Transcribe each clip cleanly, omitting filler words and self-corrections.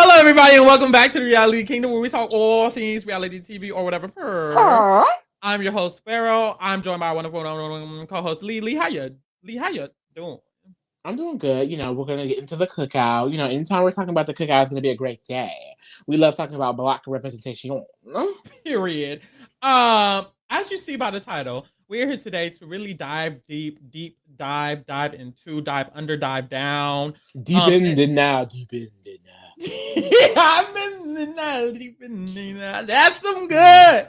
Hello, everybody, and welcome back to the Reality Kingdom, where we talk all things reality TV or whatever. Huh? I'm your host, Pharaoh. I'm joined by our wonderful co-host Lee. Lee, how you doing? I'm doing good. We're gonna get into the cookout. Anytime we're talking about the cookout, it's gonna be a great day. We love talking about Black representation. Period. As you see by the title, we're here today to really dive dive into, dive under, dive down. Deep in the now, deep in the now. Yeah, I'm in the now, deep in the now. That's some good.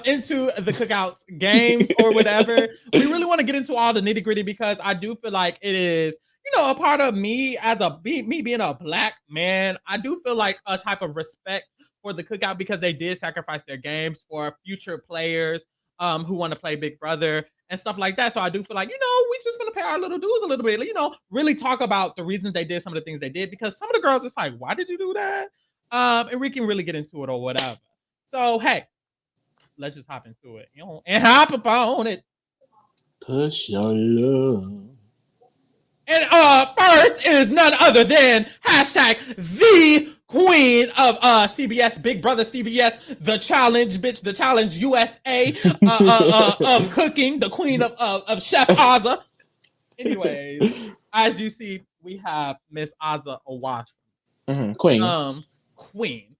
Into the cookouts games or whatever. We really want to get into all the nitty gritty because I do feel like it is, a part of me as me being a black man. I do feel like a type of respect for the cookout because they did sacrifice their games for future players who want to play Big Brother and stuff like that. So I do feel like, we just want to pay our little dues a little bit, really talk about the reasons they did some of the things they did because some of the girls, it's like, why did you do that? And we can really get into it or whatever. So, hey, let's just hop into it, and hop up on it. Push your love. And first is none other than hashtag the queen of CBS, Big Brother CBS, the challenge, bitch, the challenge USA of cooking, the queen of Chef Azah. Anyways, as you see, we have Miss Azah Owasa. Queen. Queen.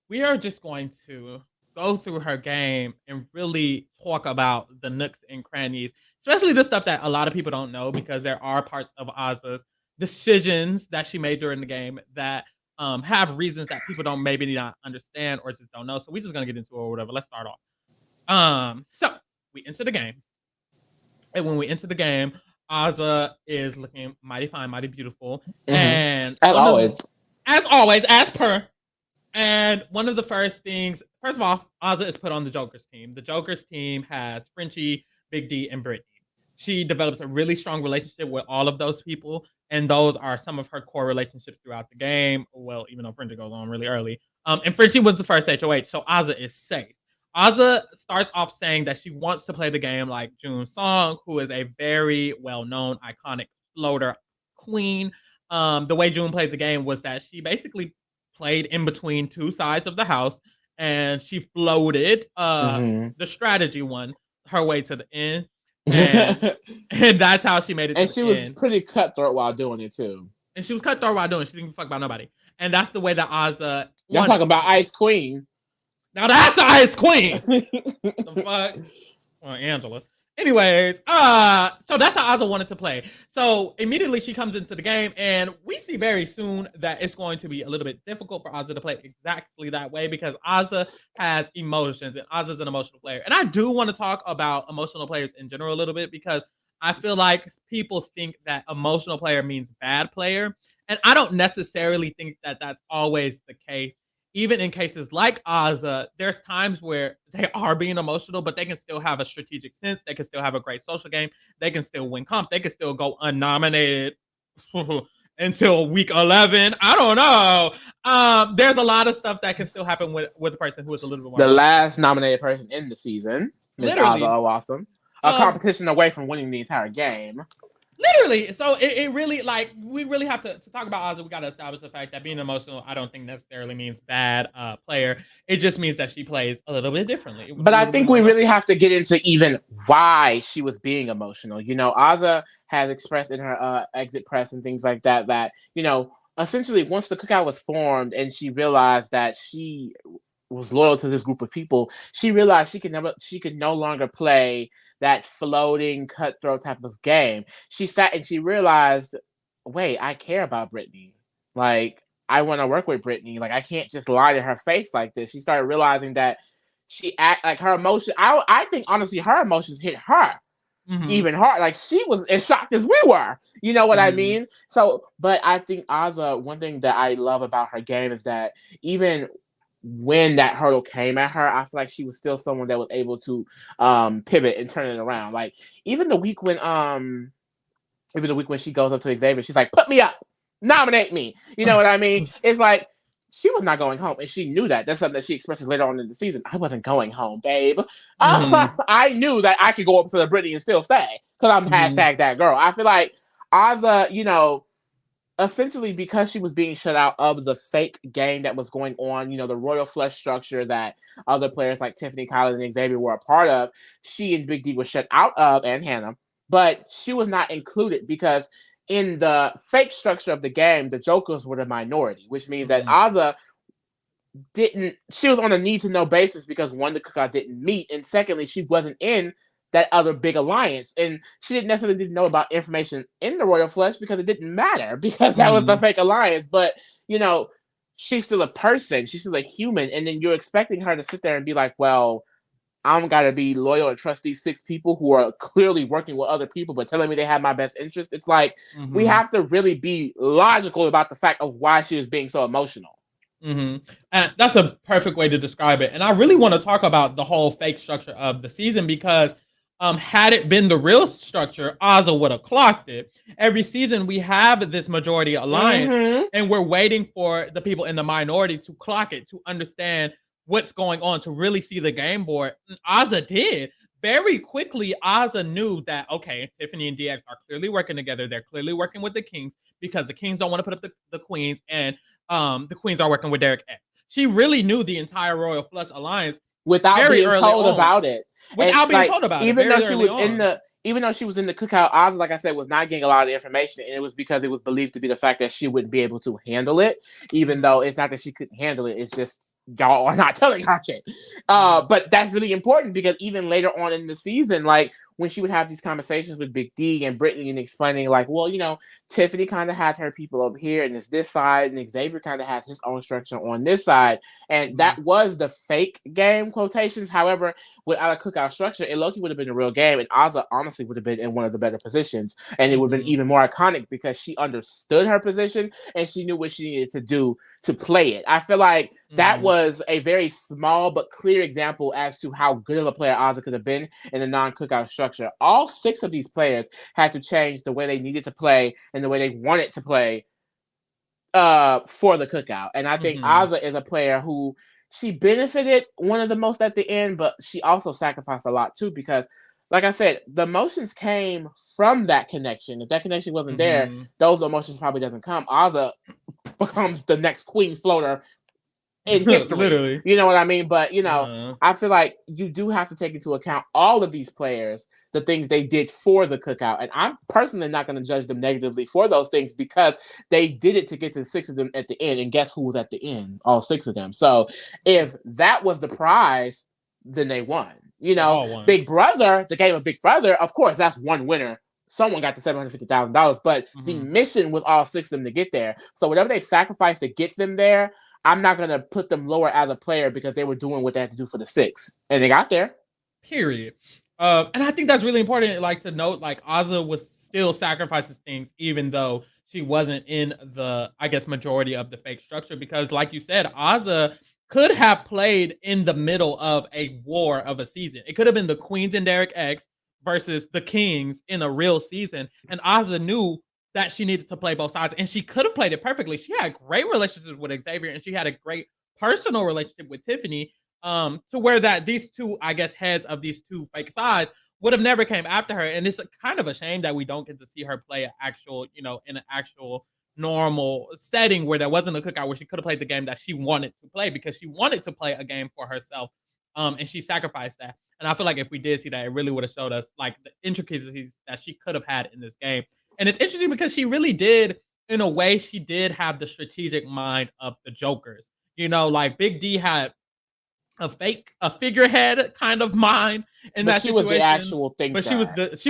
We are just going to go through her game and really talk about the nooks and crannies, especially the stuff that a lot of people don't know because there are parts of Azah's decisions that she made during the game that have reasons that people don't maybe not understand or just don't know. So we're just gonna get into it or whatever. Let's start off. So we enter the game, and when we enter the game, Azah is looking mighty fine, mighty beautiful, and as always, as per. And one of the first things, first of all, Azah is put on the Joker's team. The Joker's team has Frenchie, Big D, and Brittany. She develops a really strong relationship with all of those people, and those are some of her core relationships throughout the game. Well, even though Frenchie goes on really early. And Frenchie was the first HOH, so Azah is safe. Azah starts off saying that she wants to play the game like June Song, who is a very well-known, iconic floater queen. The way June played the game was that she basically played in between two sides of the house, and she floated the strategy one her way to the end, and that's how she made it. And she was pretty cutthroat while doing it too. And she was cutthroat while doing it. She didn't give a fuck about nobody, and that's the way that Azah. Y'all talking about Ice Queen? Now that's the Ice Queen. The fuck, well, Angela. Anyways, so that's how Azah wanted to play. So immediately she comes into the game, and we see very soon that it's going to be a little bit difficult for Azah to play exactly that way because Azah has emotions, and Azah's an emotional player. And I do want to talk about emotional players in general a little bit because I feel like people think that emotional player means bad player, and I don't necessarily think that that's always the case. Even in cases like Azah, there's times where they are being emotional, but they can still have a strategic sense. They can still have a great social game. They can still win comps. They can still go unnominated until week 11. I don't know. There's a lot of stuff that can still happen with a person who is a little bit more. The last nominated person in the season, Miss Azah Owasa, a competition away from winning the entire game. Literally. So it really, like, we really have to talk about Azah. We got to establish the fact that being emotional, I don't think necessarily means bad player. It just means that she plays a little bit differently. But I think we really have to get into even why she was being emotional. Azah has expressed in her exit press and things like that, essentially once the cookout was formed and she realized that she was loyal to this group of people, she realized she could no longer play that floating cutthroat type of game. She sat and she realized, wait, I care about Brittany. Like, I want to work with Brittany. Like, I can't just lie to her face like this. She started realizing that she act like her emotion. I think honestly her emotions hit her even hard. Like, she was as shocked as we were. You know what I mean? So, but I think Azah, one thing that I love about her game is that even when that hurdle came at her, I feel like she was still someone that was able to pivot and turn it around. Like even the week when she goes up to Xavier, she's like, "Put me up, nominate me." You know what I mean? It's like she was not going home, and she knew that. That's something that she expresses later on in the season. I wasn't going home, babe. I knew that I could go up to the Brittany and still stay because I'm hashtag that girl. I feel like Azah, essentially because she was being shut out of the fake game that was going on, the royal flush structure that other players like Tiffany, Kyland, and Xavier were a part of, she and Big D were shut out of, and Hannah, but she was not included because in the fake structure of the game, the Jokers were the minority, which means that Azah she was on a need to know basis because one, the Cookout didn't meet, and secondly, she wasn't in that other big alliance, and she didn't necessarily know about information in the royal flush because it didn't matter because that was the fake alliance. But she's still a person, she's still a human, and then you're expecting her to sit there and be like, well, I'm gotta be loyal and trust these 6 people who are clearly working with other people but telling me they have my best interest. It's like we have to really be logical about the fact of why she was being so emotional. And that's a perfect way to describe it. And I really want to talk about the whole fake structure of the season because had it been the real structure, Azah would have clocked it. Every season we have this majority alliance and we're waiting for the people in the minority to clock it, to understand what's going on, to really see the game board. And Azah did. Very quickly, Azah knew that, okay, Tiffany and DX are clearly working together. They're clearly working with the Kings because the Kings don't want to put up the Queens, and the Queens are working with Derek X. She really knew the entire Royal Flush Alliance without being told about it. Without being told about it. Even though she was in the Cookout, Azah, like I said, was not getting a lot of the information, and it was because it was believed to be the fact that she wouldn't be able to handle it, even though it's not that she couldn't handle it, it's just y'all are not telling her shit. But that's really important because even later on in the season, like when she would have these conversations with Big D and Brittany and explaining like, well, Tiffany kind of has her people over here and it's this side, and Xavier kind of has his own structure on this side. And that was the fake game, quotations. However, without a Cookout structure, it low-key would have been a real game, and Azah honestly would have been in one of the better positions. And it would have been even more iconic because she understood her position and she knew what she needed to do to play it. I feel like that was a very small but clear example as to how good of a player Azah could have been in the non-Cookout structure. All 6 of these players had to change the way they needed to play and the way they wanted to play for the Cookout. And I think Azah is a player who she benefited one of the most at the end, but she also sacrificed a lot too because, like I said, the emotions came from that connection. If that connection wasn't there, those emotions probably doesn't come. Azah becomes the next queen floater in history. Literally. You know what I mean? But, I feel like you do have to take into account all of these players, the things they did for the Cookout. And I'm personally not going to judge them negatively for those things because they did it to get to 6 of them at the end. And guess who was at the end? All 6 of them. So if that was the prize, then they won. Big Brother, the game of Big Brother, of course, that's one winner. Someone got the $750,000, but the mission was all 6 of them to get there. So whatever they sacrificed to get them there, I'm not going to put them lower as a player because they were doing what they had to do for the 6. And they got there. Period. And I think that's really important, like, to note, like, Azah was still sacrificing things, even though she wasn't in the, I guess, majority of the fake structure. Because, like you said, Azah could have played in the middle of a war of a season. It could have been the Queens and Derek X versus the Kings in a real season. And Azah knew that she needed to play both sides, and she could have played it perfectly. She had great relationships with Xavier, and she had a great personal relationship with Tiffany, to where that these two, I guess, heads of these 2 fake sides would have never came after her. And it's kind of a shame that we don't get to see her play an actual, in an actual normal setting where there wasn't a Cookout where she could have played the game that she wanted to play because she wanted to play a game for herself. And she sacrificed that. And I feel like if we did see that, it really would have showed us like the intricacies that she could have had in this game. And it's interesting because she really did, in a way, she did have the strategic mind of the Jokers. Like Big D had a figurehead kind of mind in that situation. She was the actual thing. But she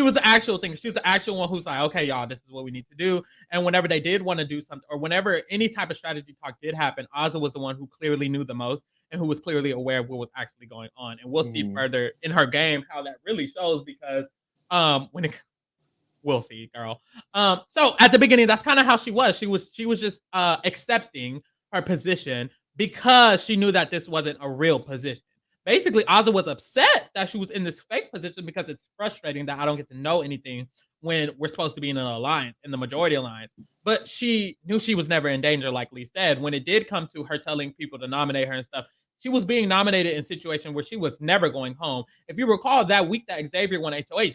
was the actual thing. She was the actual one who's like, okay, y'all, this is what we need to do. And whenever they did want to do something, or whenever any type of strategy talk did happen, Azah was the one who clearly knew the most and who was clearly aware of what was actually going on. And we'll see further in her game how that really shows because we'll see, girl. So at the beginning, that's kind of how she was. She was just accepting her position because she knew that this wasn't a real position. Basically, Azah was upset that she was in this fake position because it's frustrating that I don't get to know anything when we're supposed to be in an alliance, in the majority alliance. But she knew she was never in danger, like Lee said. When it did come to her telling people to nominate her and stuff, she was being nominated in a situation where she was never going home. If you recall, that week that Xavier won HOH,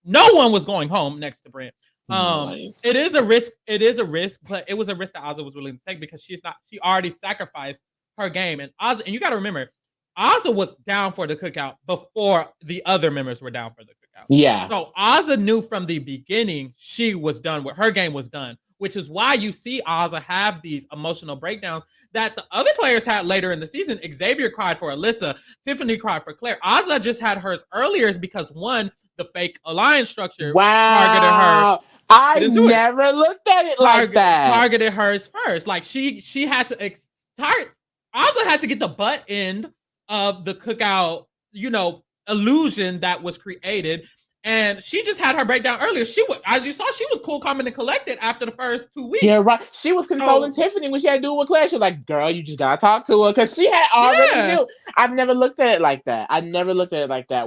no one was going home next to Brent. It is a risk. It is a risk, but it was a risk that Azah was willing to take because she already sacrificed her game. And Azah, and you got to remember, Azah was down for the cookout before the other members were down for the cookout. Yeah. So Azah knew from the beginning she was done with her game was done, which is why you see Azah have these emotional breakdowns that the other players had later in the season. Xavier cried for Alyssa, Tiffany cried for Claire. Azah just had hers earlier because one, the fake alliance structure targeted her. I never looked at it like that. Targeted hers first. Like she had to Azah had to get the butt end of the cookout, illusion that was created. And she just had her breakdown earlier. She was, as you saw, she was cool, calm, and collected after the first 2 weeks. Yeah, right. She was consoling Tiffany when she had to do it with Claire. She was like, girl, you just gotta talk to her. Because she had already knew. I've never looked at it like that.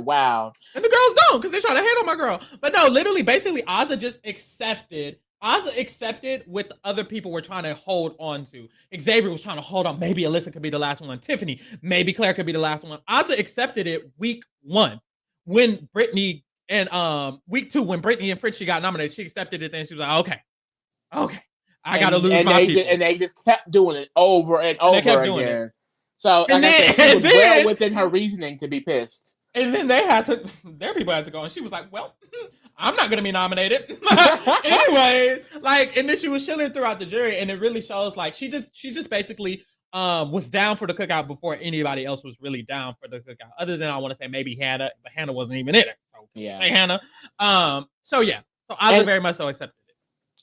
Wow. And the girls don't, because they're trying to hate on my girl. But no, literally, basically, Azah just accepted. Azah accepted what the other people were trying to hold on to. Xavier was trying to hold on. Maybe Alyssa could be the last one. Tiffany, maybe Claire could be the last one. Azah accepted it week 1 when Brittany and week 2 when Brittany and Fritchie got nominated. She accepted it and she was like, okay, I got to lose my people. And they just kept doing it over and over again. So and like she was well within her reasoning to be pissed. And then their people had to go, and she was like, well, I'm not gonna be nominated. Anyway, and then she was chilling throughout the jury, and it really shows she just basically was down for the cookout before anybody else was really down for the cookout. Other than I want to say maybe Hannah, but Hannah wasn't even in it. So yeah, hey, Hannah. So Azah very much so accepted it.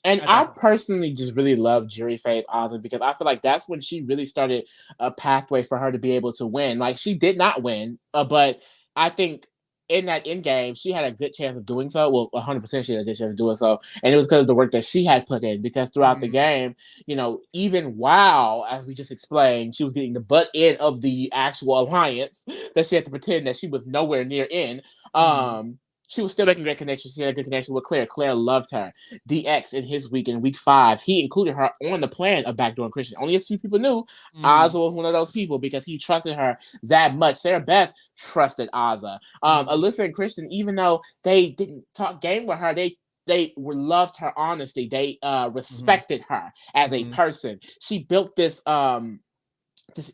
And I personally just really love Jury Phase Azah because I feel like that's when she really started a pathway for her to be able to win. Like she did not win, but I think in that end game, she had a good chance of doing so. Well, 100% she had a good chance of doing so. And it was because of the work that she had put in. Because throughout the game, even while, as we just explained, she was getting the butt end of the actual alliance that she had to pretend that she was nowhere near in. She was still making great connections. She had a good connection with Claire. Claire loved her. DX in his week, in week 5, he included her on the plan of backdooring Christian. Only a few people knew Azah was one of those people because he trusted her that much. Sarah Beth trusted Azah. Alyssa and Christian, even though they didn't talk game with her, they loved her honesty. They respected her as a person. She built this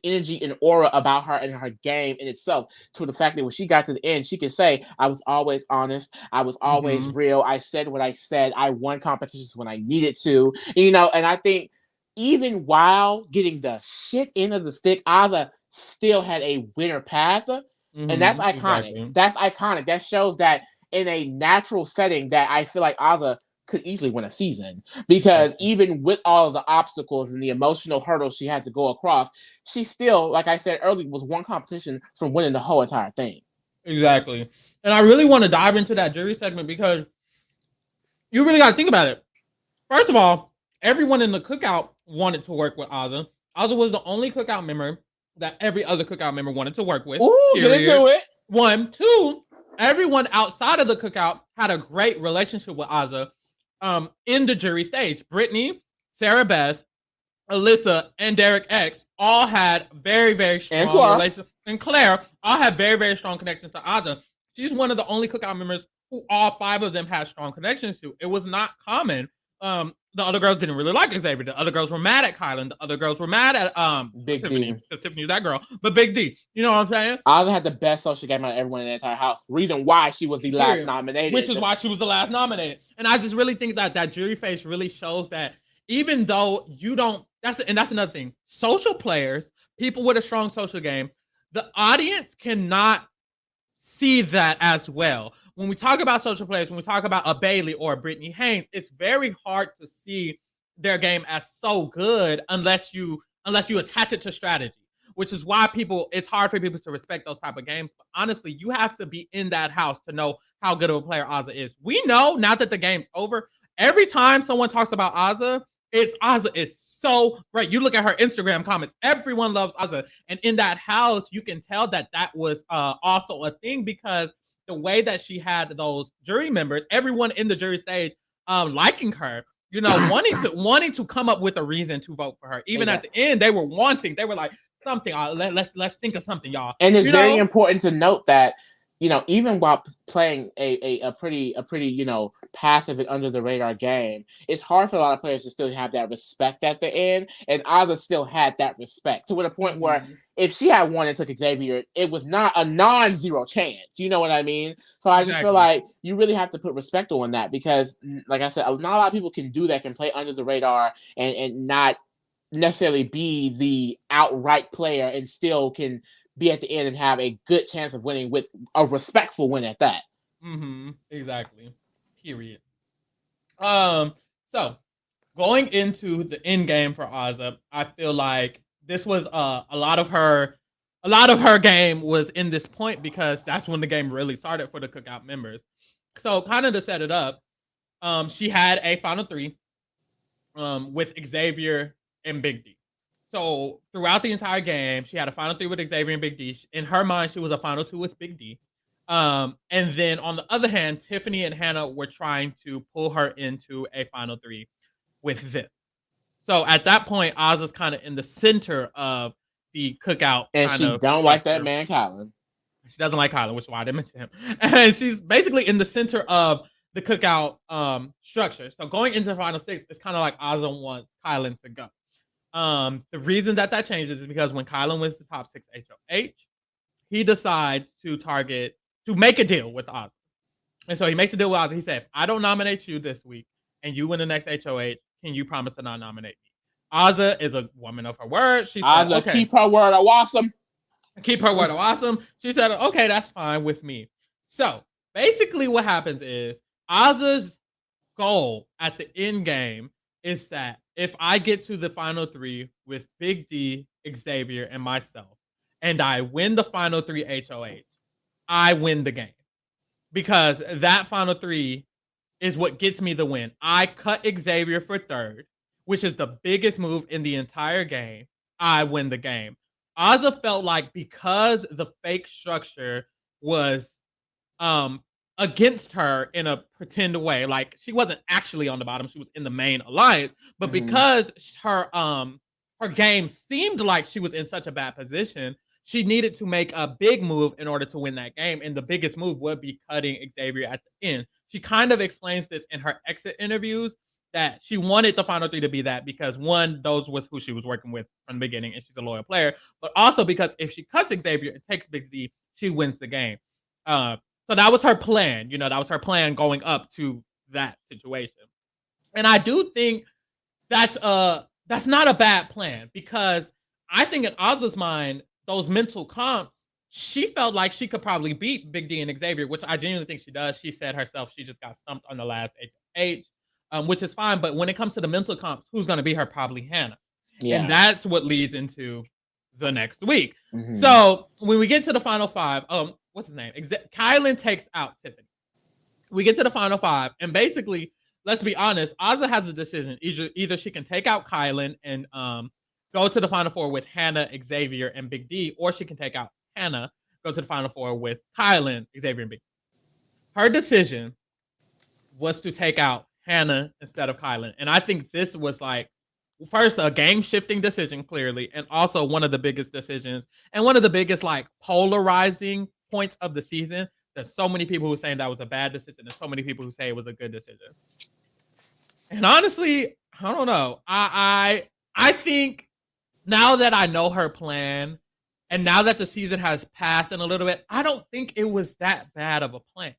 energy and aura about her and her game in itself, to the fact that when she got to the end, she could say, I was always honest, I was always real, I said what I said, I won competitions when I needed to, and I think even while getting the shit end of the stick, Azah still had a winner path, and that's iconic. Exactly. That's iconic. That shows that in a natural setting that I feel like Azah could easily win a season, because even with all of the obstacles and the emotional hurdles she had to go across, she still, like I said earlier, was one competition from winning the whole entire thing. Exactly. And I really want to dive into that jury segment because you really got to think about it. First of all, everyone in the cookout wanted to work with Azah. Azah was the only cookout member that every other cookout member wanted to work with. Ooh, period. Get into it. 1, 2, everyone outside of the cookout had a great relationship with Azah. In the jury stage, Brittany, Sarah Beth, Alyssa, and Derek X all had very, very strong relationships. And Claire all had very, very strong connections to Azah. She's one of the only cookout members who all 5 of them had strong connections to. It was not common. The other girls didn't really like Xavier. The other girls were mad at Kyland. The other girls were mad at Big Tiffany, D, because Tiffany's that girl. But Big D, you know what I'm saying? Azah had the best social game out of everyone in the entire house. Reason why she was the last nominated. Which is why she was the last nominated. And I just really think that jury face really shows that even though you don't, that's another thing. Social players, people with a strong social game, the audience cannot see that as well. When we talk about social players, when we talk about a Bailey or a Brittany Haynes, it's very hard to see their game as so good unless you attach it to strategy, which is why it's hard for people to respect those type of games. But honestly, you have to be in that house to know how good of a player Azah is. We know now that the game's over, every time someone talks about Azah is so great. You look at her Instagram comments, everyone loves Azah. And in that house, you can tell that was also a thing, because the way that she had those jury members, everyone in the jury stage liking her, wanting to come up with a reason to vote for her. Even at the end, they were like, something, let's think of something, y'all. And it's very important to note that, even while playing a pretty passive and under the radar game, it's hard for a lot of players to still have that respect at the end. And Azah still had that respect to the point where if she had won and took Xavier, it was not a non-zero chance. You know what I mean? So I just feel like you really have to put respect on that because, like I said, not a lot of people can do that, can play under the radar and not necessarily be the outright player and still can be at the end and have a good chance of winning with a respectful win at that. Exactly. Period. So going into the end game for Azah, I feel like this was a lot of her game was in this point because that's when the game really started for the Cookout members. So kind of to set it up, she had a final 3 with Xavier and Big D. So throughout the entire game, she had a final 3 with Xavier and Big D. In her mind, she was a final 2 with Big D. And then on the other hand, Tiffany and Hannah were trying to pull her into a final 3 with them. So at that point, Azah's kind of in the center of the Cookout. And she don't like that man, Kyland. She doesn't like Kyland, which is why I didn't mention him. And she's basically in the center of the Cookout structure. So going into the final 6, it's kind of like Azah wants Kyland to go. The reason that changes is because when Kyland wins the top 6 HOH, he decides to make a deal with Azah. And so he makes a deal with Azah. He said, if I don't nominate you this week and you win the next HOH, can you promise to not nominate me? Azah is a woman of her word. She said, Azah, okay. Keep her word awesome. Keep her word awesome. She said, okay, that's fine with me. So basically what happens is Azah's goal at the end game is that if I get to the final 3 with Big D, Xavier, and myself, and I win the final 3 HOH, I win the game. Because that final 3 is what gets me the win. I cut Xavier for 3rd, which is the biggest move in the entire game. I win the game. Azah felt like because the fake structure was against her in a pretend way, like she wasn't actually on the bottom, she was in the main alliance, but because her game seemed like she was in such a bad position, she needed to make a big move in order to win that game, and the biggest move would be cutting Xavier at the end. She kind of explains this in her exit interviews that she wanted the final 3 to be that because one, those was who she was working with from the beginning, and she's a loyal player, but also because if she cuts Xavier and takes Big D, she wins the game. So that was her plan. You know, that was her plan going up to that situation. And I do think that's not a bad plan because I think in Azah's mind, those mental comps, she felt like she could probably beat Big D and Xavier, which I genuinely think she does. She said herself she just got stumped on the last HOH, which is fine. But when it comes to the mental comps, who's going to be her? Probably Hannah. Yeah. And that's what leads into the next week. So when we get to the final 5, what's his name? Kyland takes out Tiffany. We get to the final 5, and basically, let's be honest, Azah has a decision. Either she can take out Kyland and go to the final 4 with Hannah, Xavier, and Big D, or she can take out Hannah, go to the final 4 with Kyland, Xavier, and Big D. Her decision was to take out Hannah instead of Kyland, and I think this was like, first, a game-shifting decision, clearly, and also one of the biggest decisions and one of the biggest, like, polarizing points of the season. There's so many people who are saying that was a bad decision. There's so many people who say it was a good decision. And honestly, I don't know. I think now that I know her plan and now that the season has passed in a little bit, I don't think it was that bad of a plan.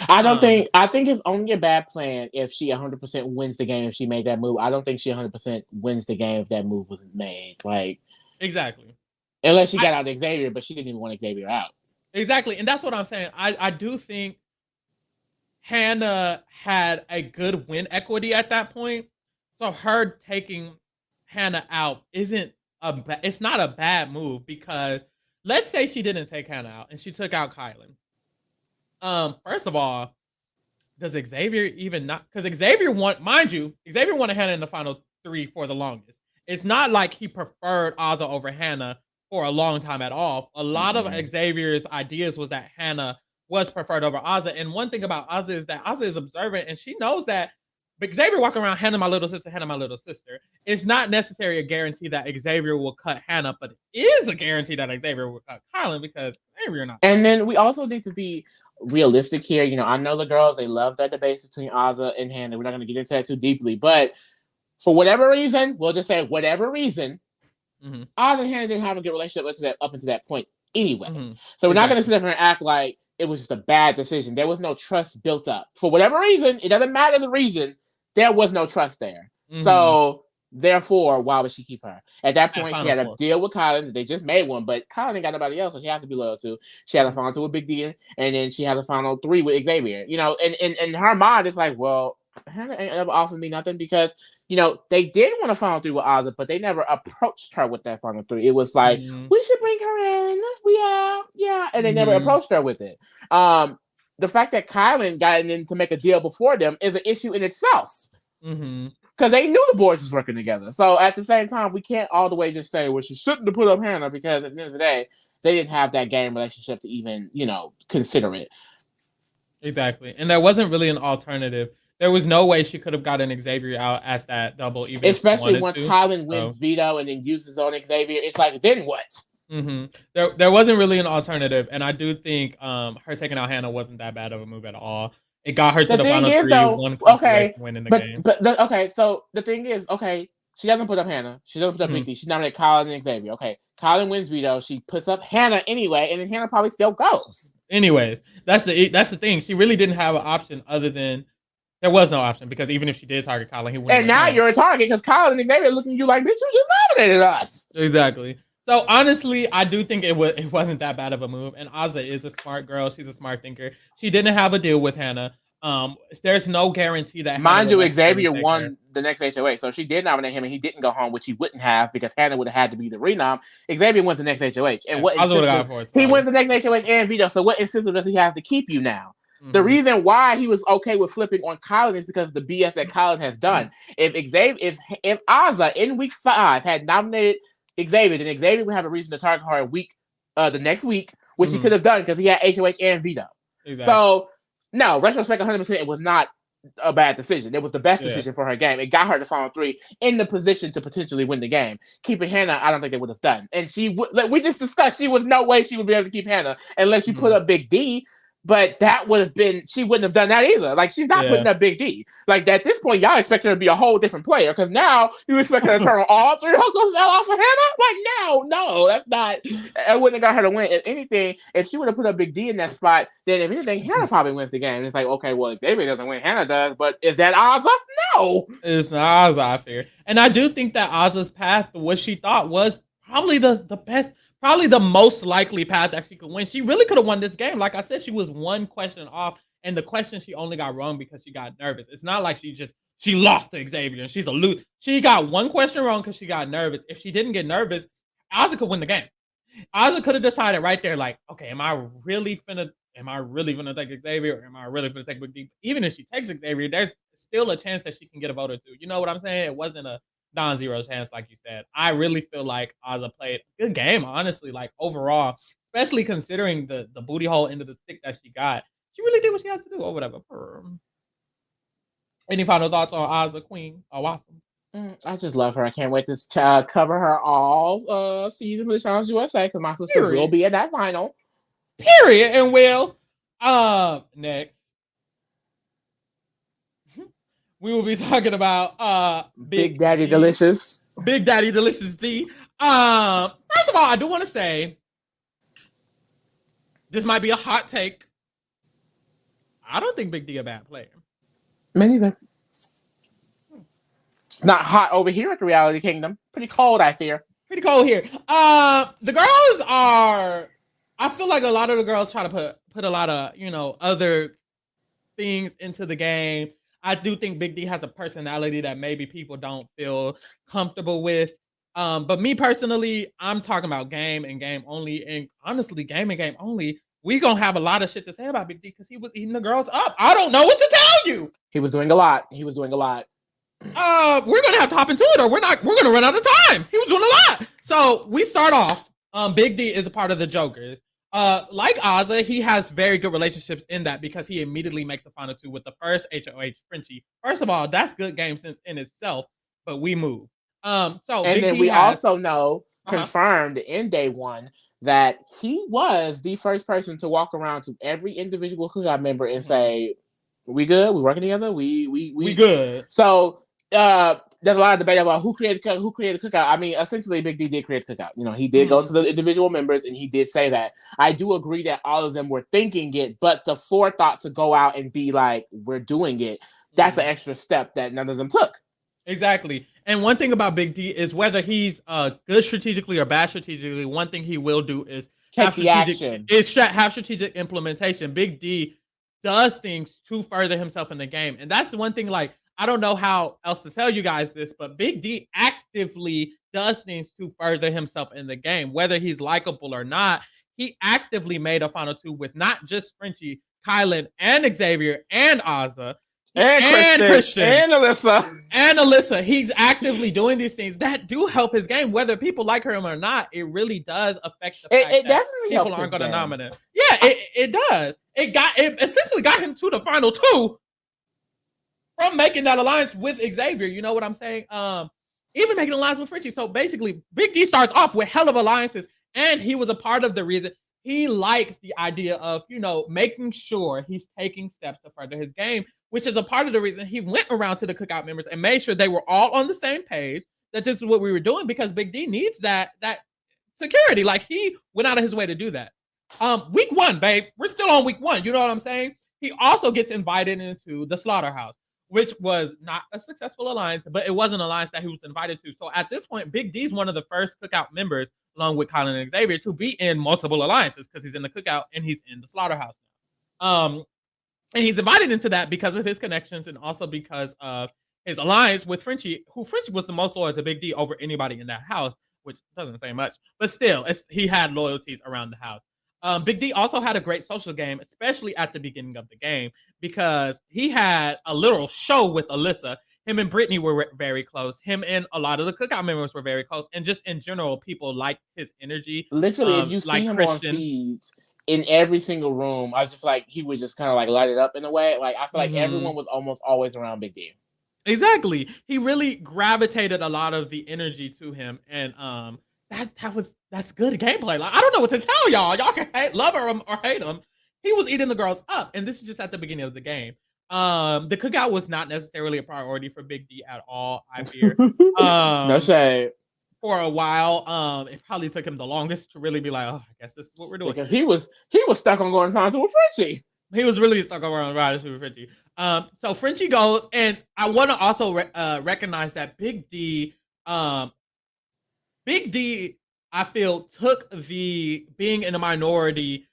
I think it's only a bad plan if she 100% wins the game if she made that move. I don't think she 100% wins the game if that move wasn't made. Like, exactly. Unless she got out Xavier, but she didn't even want Xavier out. Exactly. And that's what I'm saying. I do think Hannah had a good win equity at that point. So her taking Hannah out it's not a bad move because let's say she didn't take Hannah out and she took out Kyland. First of all, does Xavier even not? Because Xavier wanted Hannah in the final 3 for the longest. It's not like he preferred Azah over Hannah for a long time at all. A lot of Xavier's ideas was that Hannah was preferred over Azah. And one thing about Azah is that Azah is observant and she knows that But Xavier walking around, Hannah, my little sister, Hannah, my little sister. It's not necessarily a guarantee that Xavier will cut Hannah, but it is a guarantee that Xavier will cut Kyland because Xavier not. And then we also need to be realistic here. I know the girls, they love that debate between Azah and Hannah. We're not going to get into that too deeply, but for whatever reason, we'll just say whatever reason, Azah and Hannah didn't have a good relationship up until that point anyway. So we're not going to sit there and act like it was just a bad decision. There was no trust built up. For whatever reason, it doesn't matter the reason, there was no trust there. So therefore, why would she keep her? At that point, she had a deal with Kyland. They just made one, but Kyland ain't got nobody else, so she has to be loyal to. She had a final two with Big D, and then she had a final 3 with Xavier. And in her mind, it's like, well, Hannah ain't ever offered me nothing because, they did want a final 3 with Azah, but they never approached her with that final 3. It was like, we should bring her in. Yeah. And they never approached her with it. The fact that Kyland got in to make a deal before them is an issue in itself. Because they knew the boys was working together. So at the same time, we can't all the way just say, well, she shouldn't have put up Hannah because at the end of the day, they didn't have that game relationship to even, consider it. Exactly. And there wasn't really an alternative. There was no way she could have gotten Xavier out at that double, even especially once Kyland wins veto and then uses on Xavier. It's like, then what? There wasn't really an alternative, and I do think her taking out Hannah wasn't that bad of a move at all. It got her to the final 3, winning the game. So the thing is, she doesn't put up Hannah. She doesn't put up Big D. She nominated Kyland and Xavier. Kyland wins veto. She puts up Hannah anyway, and then Hannah probably still goes. Anyways, that's the thing. She really didn't have an option other than there was no option because even if she did target Kyland, he wouldn't. And now you're a target because Kyland and Xavier looking at you like, bitch, you just nominated us. Exactly. So honestly, I do think it wasn't that bad of a move. And Azah is a smart girl. She's a smart thinker. She didn't have a deal with Hannah. There's no guarantee that. Mind you, Xavier won the next HOH, so she did nominate him, and he didn't go home, which he wouldn't have because Hannah would have had to be the renom. Xavier wins the next HOH, and he wins the next HOH and veto. So what incentive does he have to keep you now? The reason why he was okay with flipping on Kyland is because of the BS that Kyland has done. If Azah in week 5 had nominated Xavier, then Xavier would have a reason to target her the next week, which he could have done because he had HOH and veto. Exactly. So no, retrospect 100%, it was not a bad decision. It was the best decision for her game. It got her to final 3 in the position to potentially win the game. Keeping Hannah, I don't think they would have done. And we just discussed, she was no way she would be able to keep Hannah unless she put up Big D. But that would have been, she wouldn't have done that either. Like, she's not putting up Big D. Like, at this point, y'all expect her to be a whole different player because now you expect her to turn on all 3 hooks off of Hannah? Like, no, that's not, I wouldn't have got her to win. If anything, if she would have put up Big D in that spot, then if anything, Hannah probably wins the game. And it's like, okay, well, if Xavier doesn't win, Hannah does. But is that Azah? No. It's not Azah, I fear. And I do think that Azah's path, what she thought was probably the best, probably the most likely path that she could win. She really could have won this game. Like I said, she was one question off, and the question she only got wrong because she got nervous. It's not like she lost to Xavier and she's a loser. She got one question wrong because she got nervous. If she didn't get nervous, Azah could win the game. Azah could have decided right there, like, okay, am I really finna take Xavier or am I really finna take Big D? Even if she takes Xavier, there's still a chance that she can get a vote or two. You know what I'm saying? It wasn't a non-zero chance, like you said. I really feel like Azah played a good game, honestly, like overall, especially considering the booty hole end of the stick that she got. She really did what she had to do or whatever. Any final thoughts on Azah, Queen? Oh, awesome. I just love her. I can't wait to cover her all season for the Challenge USA because my sister will be at that final. Period. And next, we will be talking about Big Daddy D. Delicious. Big Daddy Delicious D. First of all, I do want to say this might be a hot take. I don't think Big D a bad player. Me neither. Not hot over here at the Reality Kingdom. Pretty cold, I fear. Pretty cold here. The girls are. I feel like a lot of the girls try to put a lot of other things into the game. I do think Big D has a personality that maybe people don't feel comfortable with. But me personally, I'm talking about game and game only. And honestly, game and game only, we gonna have a lot of shit to say about Big D because he was eating the girls up. I don't know what to tell you. He was doing a lot. We're gonna have to hop into it, or we're gonna run out of time. He was doing a lot. So we start off. Big D is a part of the Jokers. Like Azah, he has very good relationships in that because he immediately makes a final two with the first HOH Frenchie. First of all, that's good game sense in itself, but we move. So And Big then D we has also know, uh-huh. confirmed in day one, that he was the first person to walk around to every individual Cookout member and Mm-hmm. say, "We good? We working together? We We." good. So there's a lot of debate about who created Cookout. I mean, essentially, Big D did create Cookout. You know, he did go Mm-hmm. to the individual members and he did say that. I do agree that all of them were thinking it, but the forethought to go out and be like, "We're doing it," that's an Mm-hmm. extra step that none of them took. Exactly. And one thing about Big D is whether he's good strategically or bad strategically, one thing he will do is Take the action. have strategic implementation. Big D does things to further himself in the game. And that's the one thing, like, I don't know how else to tell you guys this, but Big D actively does things to further himself in the game. Whether he's likable or not, he actively made a final two with not just Frenchie, Kyland, and Xavier and Azah. And And Kristen Christian and Alyssa. and Alyssa, he's actively doing these things that do help his game, whether people like him or not. It really does affect the fact It that definitely people helped aren't his going to game. nominate. Yeah, it does. It essentially got him to the final two from making that alliance with Xavier. You know what I'm saying? Even making an alliance with Frenchie. So basically, Big D starts off with hell of alliances, and he was a part of the reason he likes the idea of, making sure he's taking steps to further his game, which is a part of the reason he went around to the Cookout members and made sure they were all on the same page, that this is what we were doing, because Big D needs that security. Like, he went out of his way to do that. Week one, babe. We're still on week one. You know what I'm saying? He also gets invited into the slaughterhouse, which was not a successful alliance, but it was an alliance that he was invited to. So at this point, Big D's one of the first Cookout members, along with Kyland and Xavier, to be in multiple alliances, because he's in the Cookout and he's in the slaughterhouse now. And he's invited into that because of his connections and also because of his alliance with Frenchie, who Frenchie was the most loyal to Big D over anybody in that house, which doesn't say much, but still, he had loyalties around the house. Big D also had a great social game, especially at the beginning of the game, because he had a little show with Alyssa. Him and Brittany were very close. Him and a lot of the Cookout members were very close. And just in general, people liked his energy. Literally, if you see Like him on Christian. feeds in every single room, I just like he would just kind of like light it up in a way. Like I feel like everyone was almost always around Big D. Exactly. He really gravitated a lot of the energy to him, and that's good gameplay. Like, I don't know what to tell y'all. Y'all can love him or hate him. He was eating the girls up, and this is just at the beginning of the game. The Cookout was not necessarily a priority for Big D at all, I fear. No shade. For a while, it probably took him the longest to really be like, oh, I guess this is what we're doing. Because he was stuck on going to with Frenchie. He was really stuck on riding with Frenchie. So Frenchie goes, and I want to also recognize that Big D, I feel, took the being in a minority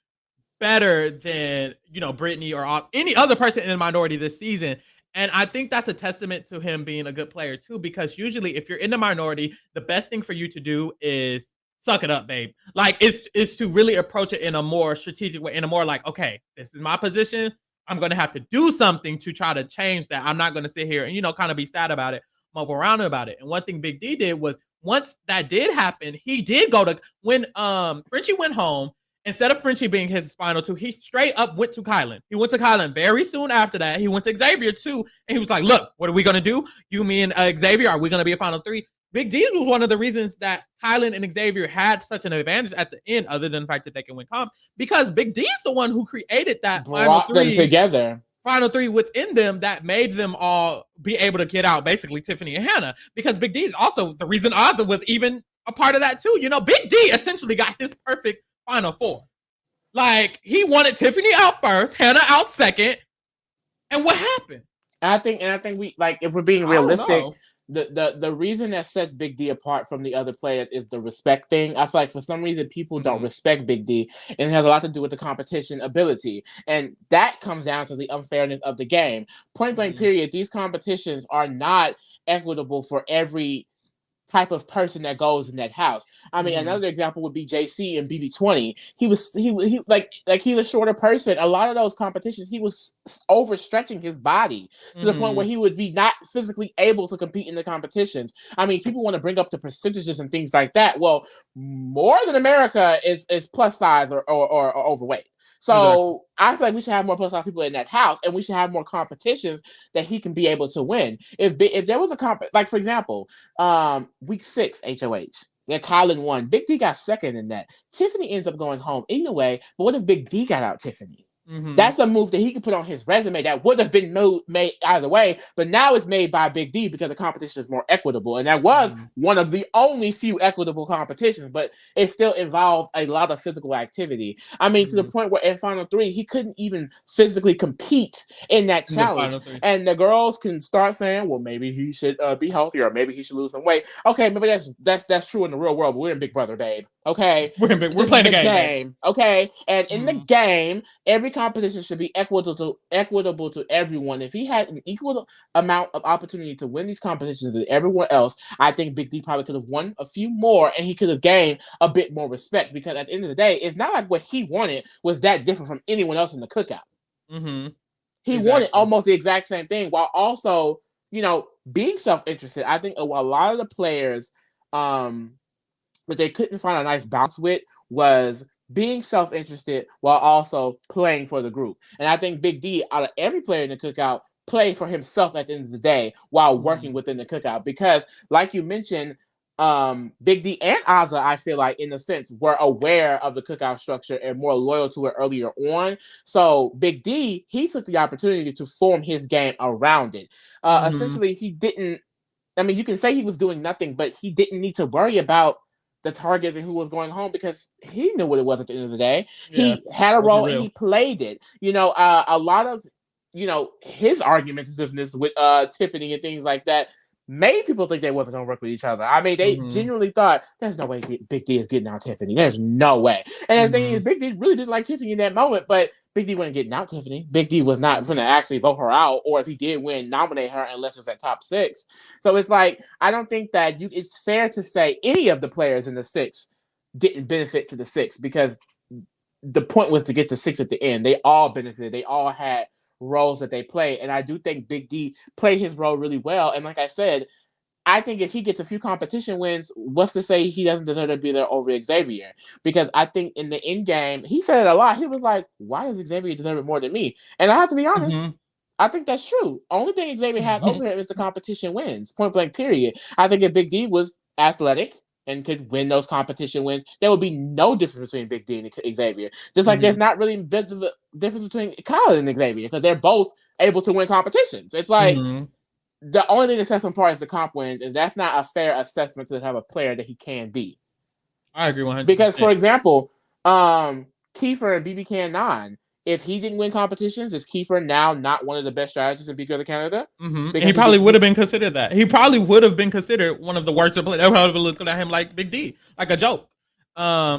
better than, Brittany or any other person in a minority this season. And I think that's a testament to him being a good player too, because usually if you're in the minority, the best thing for you to do is suck it up, babe. Like, it's to really approach it in a more strategic way, in a more like, okay, this is my position. I'm going to have to do something to try to change that. I'm not going to sit here and, kind of be sad about it, mope around about it. And one thing Big D did was, once that did happen, he did go to, when Frenchie went home, instead of Frenchie being his final two, he straight up went to Kyland. He went to Kyland very soon after that. He went to Xavier too, and he was like, look, what are we going to do? You, me, and Xavier, are we going to be a final three? Big D was one of the reasons that Kyland and Xavier had such an advantage at the end, other than the fact that they can win comps, because Big D is the one who created that brought them together. Final three within them that made them all be able to get out, basically Tiffany and Hannah, because Big D is also the reason Azah was even a part of that too. Big D essentially got his perfect final four. Like, he wanted Tiffany out first, Hannah out second, and what happened? I think we, like, if we're being realistic, the reason that sets Big D apart from the other players is the respect thing. I feel like for some reason people don't respect Big D, and it has a lot to do with the competition ability, and that comes down to the unfairness of the game. Point blank period. These competitions are not equitable for every type of person that goes in that house. I mean, another example would be JC and BB20. He he's a shorter person. A lot of those competitions, he was overstretching his body to the point where he would be not physically able to compete in the competitions. I mean, people want to bring up the percentages and things like that. Well, more than America is plus size or overweight. So I feel like we should have more plus size people in that house, and we should have more competitions that he can be able to win. If there was a like for example, week 6 HOH, yeah, Kyland won. Big D got second in that. Tiffany ends up going home anyway. But what if Big D got out Tiffany? That's a move that he could put on his resume that would have been made either way, but now it's made by Big D because the competition is more equitable. And that was one of the only few equitable competitions, but it still involved a lot of physical activity. I mean, to the point where in Final 3, he couldn't even physically compete in that challenge. And the girls can start saying, well, maybe he should be healthier, or maybe he should lose some weight. Okay, maybe that's true in the real world, but we're in Big Brother, babe. Okay, we're playing the game. Okay, and in the game, every competition should be equitable to everyone. If he had an equal amount of opportunity to win these competitions than everyone else, I think Big D probably could have won a few more, and he could have gained a bit more respect. Because at the end of the day, it's not like what he wanted was that different from anyone else in the Cookout. He wanted almost the exact same thing, while also, being self-interested. I think a lot of the players, but they couldn't find a nice balance with was being self-interested while also playing for the group. And I think Big D, out of every player in the Cookout, played for himself at the end of the day while working within the Cookout. Because, like you mentioned, Big D and Azah, I feel like, in a sense, were aware of the Cookout structure and more loyal to it earlier on. So Big D, he took the opportunity to form his game around it. Essentially, he didn't, I mean, you can say he was doing nothing, but he didn't need to worry about the targets and who was going home because he knew what it was at the end of the day. Yeah, he had a role and he played it. A lot of, his argumentiveness with Tiffany and things like that made people think they wasn't going to work with each other. I mean, they genuinely thought, there's no way Big D is getting out Tiffany. There's no way. And the thing is, Big D really didn't like Tiffany in that moment, but Big D wasn't getting out Tiffany. Big D was not going to actually vote her out, or if he did win, nominate her unless it was at top 6. So it's like, I don't think that it's fair to say any of the players in the 6 didn't benefit to the 6, because the point was to get to 6 at the end. They all benefited. They all had roles that they play, and I do think Big D played his role really well. And like I said, I think if he gets a few competition wins, what's to say he doesn't deserve to be there over Xavier? Because I think in the end game, he said it a lot. He was like, why does Xavier deserve it more than me? And I have to be honest, I think that's true. Only thing Xavier has over him is the competition wins, point blank period. I think if Big D was athletic and could win those competition wins, there would be no difference between Big D and Xavier. Just like there's not really a difference between Kyland and Xavier, because they're both able to win competitions. It's like the only thing that sets them apart is the comp wins, and that's not a fair assessment to have a player that he can be. I agree 100%. Because, for example, Kiefer and BB Can if he didn't win competitions, is Kiefer now not one of the best strategists in Big Brother Canada? He probably would have been considered that. He probably would have been considered one of the worst players. They probably looking at him like Big D, like a joke,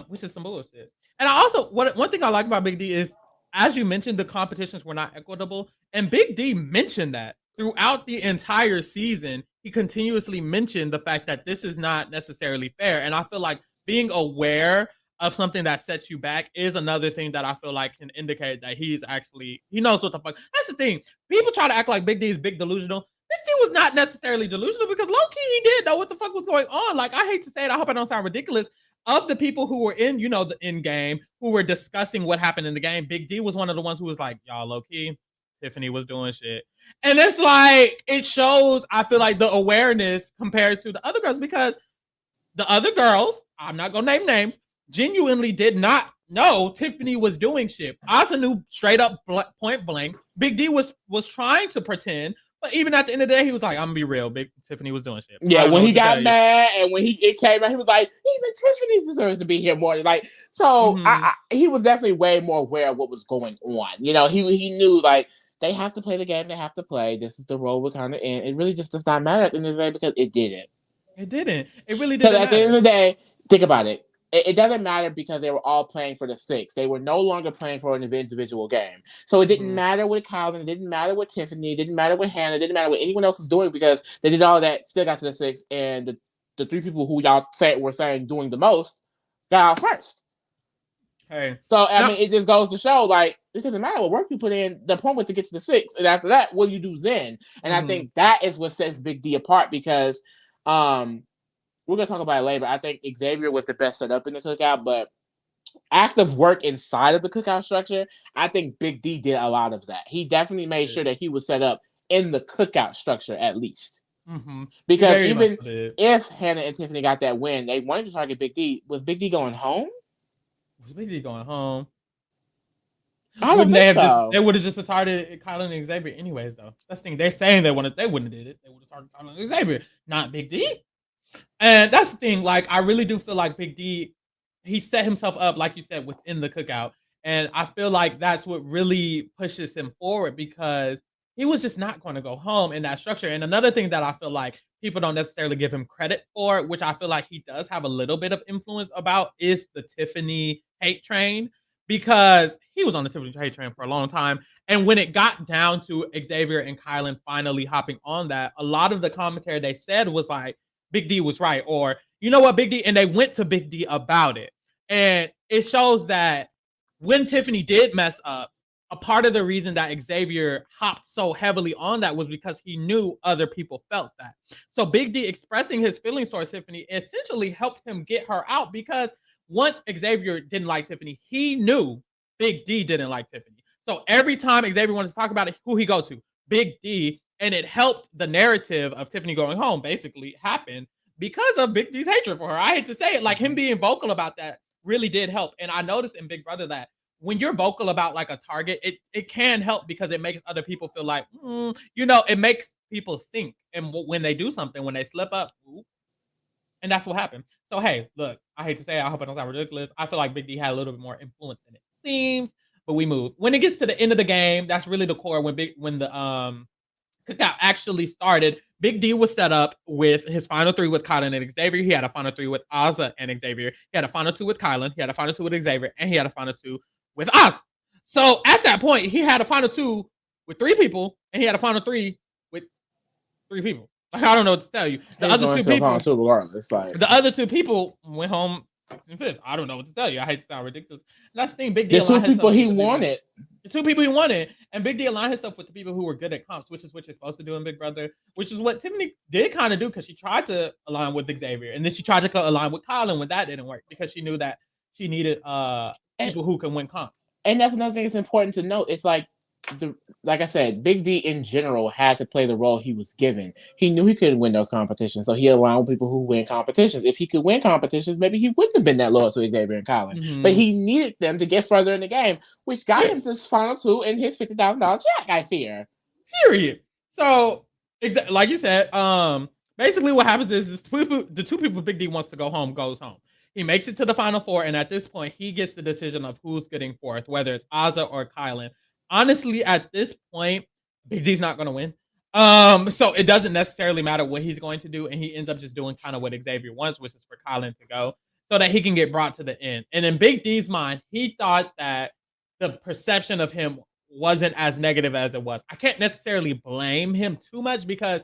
which is some bullshit. And I also, one thing I like about Big D is, as you mentioned, the competitions were not equitable. And Big D mentioned that throughout the entire season. He continuously mentioned the fact that this is not necessarily fair. And I feel like being aware of something that sets you back is another thing that I feel like can indicate that he knows what the fuck. That's the thing. People try to act like Big D is big delusional. Big D was not necessarily delusional, because low-key he did know what the fuck was going on. Like, I hate to say it, I hope I don't sound ridiculous. Of the people who were in, the end game, who were discussing what happened in the game, Big D was one of the ones who was like, y'all, low-key, Tiffany was doing shit. And it's like, it shows, I feel like, the awareness compared to the other girls, because the other girls, I'm not gonna name names, genuinely did not know Tiffany was doing shit. Azah knew straight up point blank. Big D was trying to pretend, but even at the end of the day, he was like, I'm gonna be real, Tiffany was doing shit. Yeah, when he got mad and when it came out, he was like, even Tiffany deserves to be here more. Like, so he was definitely way more aware of what was going on. He knew, like, they have to play the game they have to play. This is the role we're kind of in. It really just does not matter at the end of the day, because it didn't. It didn't. It really didn't. Because at the end of the day, think about it. It doesn't matter, because they were all playing for the 6. They were no longer playing for an individual game. So it didn't matter what Kyland, it didn't matter what Tiffany, it didn't matter what Hannah, it didn't matter what anyone else was doing, because they did all that, still got to the 6, and the three people who y'all were saying doing the most got out first. Hey. So, I mean, it just goes to show, like, it doesn't matter what work you put in. The point was to get to the 6. And after that, what do you do then? And I think that is what sets Big D apart because we're going to talk about it later. I think Xavier was the best set up in the Cookout, but active work inside of the Cookout structure, I think Big D did a lot of that. He definitely made sure that he was set up in the Cookout structure at least. Because even if Hannah and Tiffany got that win, they wanted to target Big D. Was Big D going home? Was Big D going home? I don't think so. They would have just targeted Kyland and Xavier anyways, though. That's the thing. They're saying they wouldn't have did it. They would have targeted Kyland and Xavier, not Big D. And that's the thing. Like, I really do feel like Big D, he set himself up, like you said, within the Cookout. And I feel like that's what really pushes him forward because he was just not going to go home in that structure. And another thing that I feel like people don't necessarily give him credit for, which I feel like he does have a little bit of influence about, is the Tiffany hate train. Because he was on the Tiffany hate train for a long time. And when it got down to Xavier and Kyland finally hopping on that, a lot of the commentary they said was like, Big D was right. Or, you know what, Big D? And they went to Big D about it. And it shows that when Tiffany did mess up, a part of the reason that Xavier hopped so heavily on that was because he knew other people felt that. So Big D expressing his feelings towards Tiffany essentially helped him get her out because once Xavier didn't like Tiffany, he knew Big D didn't like Tiffany. So every time Xavier wanted to talk about it, who he go to? Big D. And it helped the narrative of Tiffany going home basically happen because of Big D's hatred for her. I hate to say it, like him being vocal about that really did help. And I noticed in Big Brother that when you're vocal about like a target, it can help because it makes other people feel like, it makes people think. And when they do something, when they slip up, and that's what happened. So, hey, look, I hate to say it. I hope I don't sound ridiculous. I feel like Big D had a little bit more influence than it seems, but we move. When it gets to the end of the game, that's really the core. When the Cookout actually started, Big D was set up with his final 3 with Kyland and Xavier. He had a final 3 with Azah and Xavier. He had a final 2 with Kyland. He had a final 2 with Xavier. And he had a final 2 with Azah. So, at that point, he had a final 2 with 3 people, and he had a final 3 with 3 people. Like, I don't know what to tell you. The other 2 people, regardless, like the other 2 people went home 6th and 5th. I don't know what to tell you. I hate to sound ridiculous. And that's the thing. Big D. The 2 people he wanted. The 2 people he wanted, and Big D aligned himself with the people who were good at comps, which is what you're supposed to do in Big Brother, which is what Tiffany did kind of do because she tried to align with Xavier, and then she tried to align with Kyland when that didn't work because she knew that she needed people who can win comps. And that's another thing that's important to note. It's like I said, Big D in general had to play the role he was given. He knew he couldn't win those competitions, so he aligned with people who win competitions. If he could win competitions, maybe he wouldn't have been that loyal to Xavier and Kyland. But he needed them to get further in the game, which got him to final 2 in his $50,000 check, I fear. Period. So, like you said, basically what happens is the 2 people Big D wants to go home goes home. He makes it to the final 4, and at this point, he gets the decision of who's getting 4th, whether it's Azah or Kyland. Honestly, at this point, Big D's not going to win. So it doesn't necessarily matter what he's going to do, and he ends up just doing kind of what Xavier wants, which is for Kyland to go, so that he can get brought to the end. And in Big D's mind, he thought that the perception of him wasn't as negative as it was. I can't necessarily blame him too much because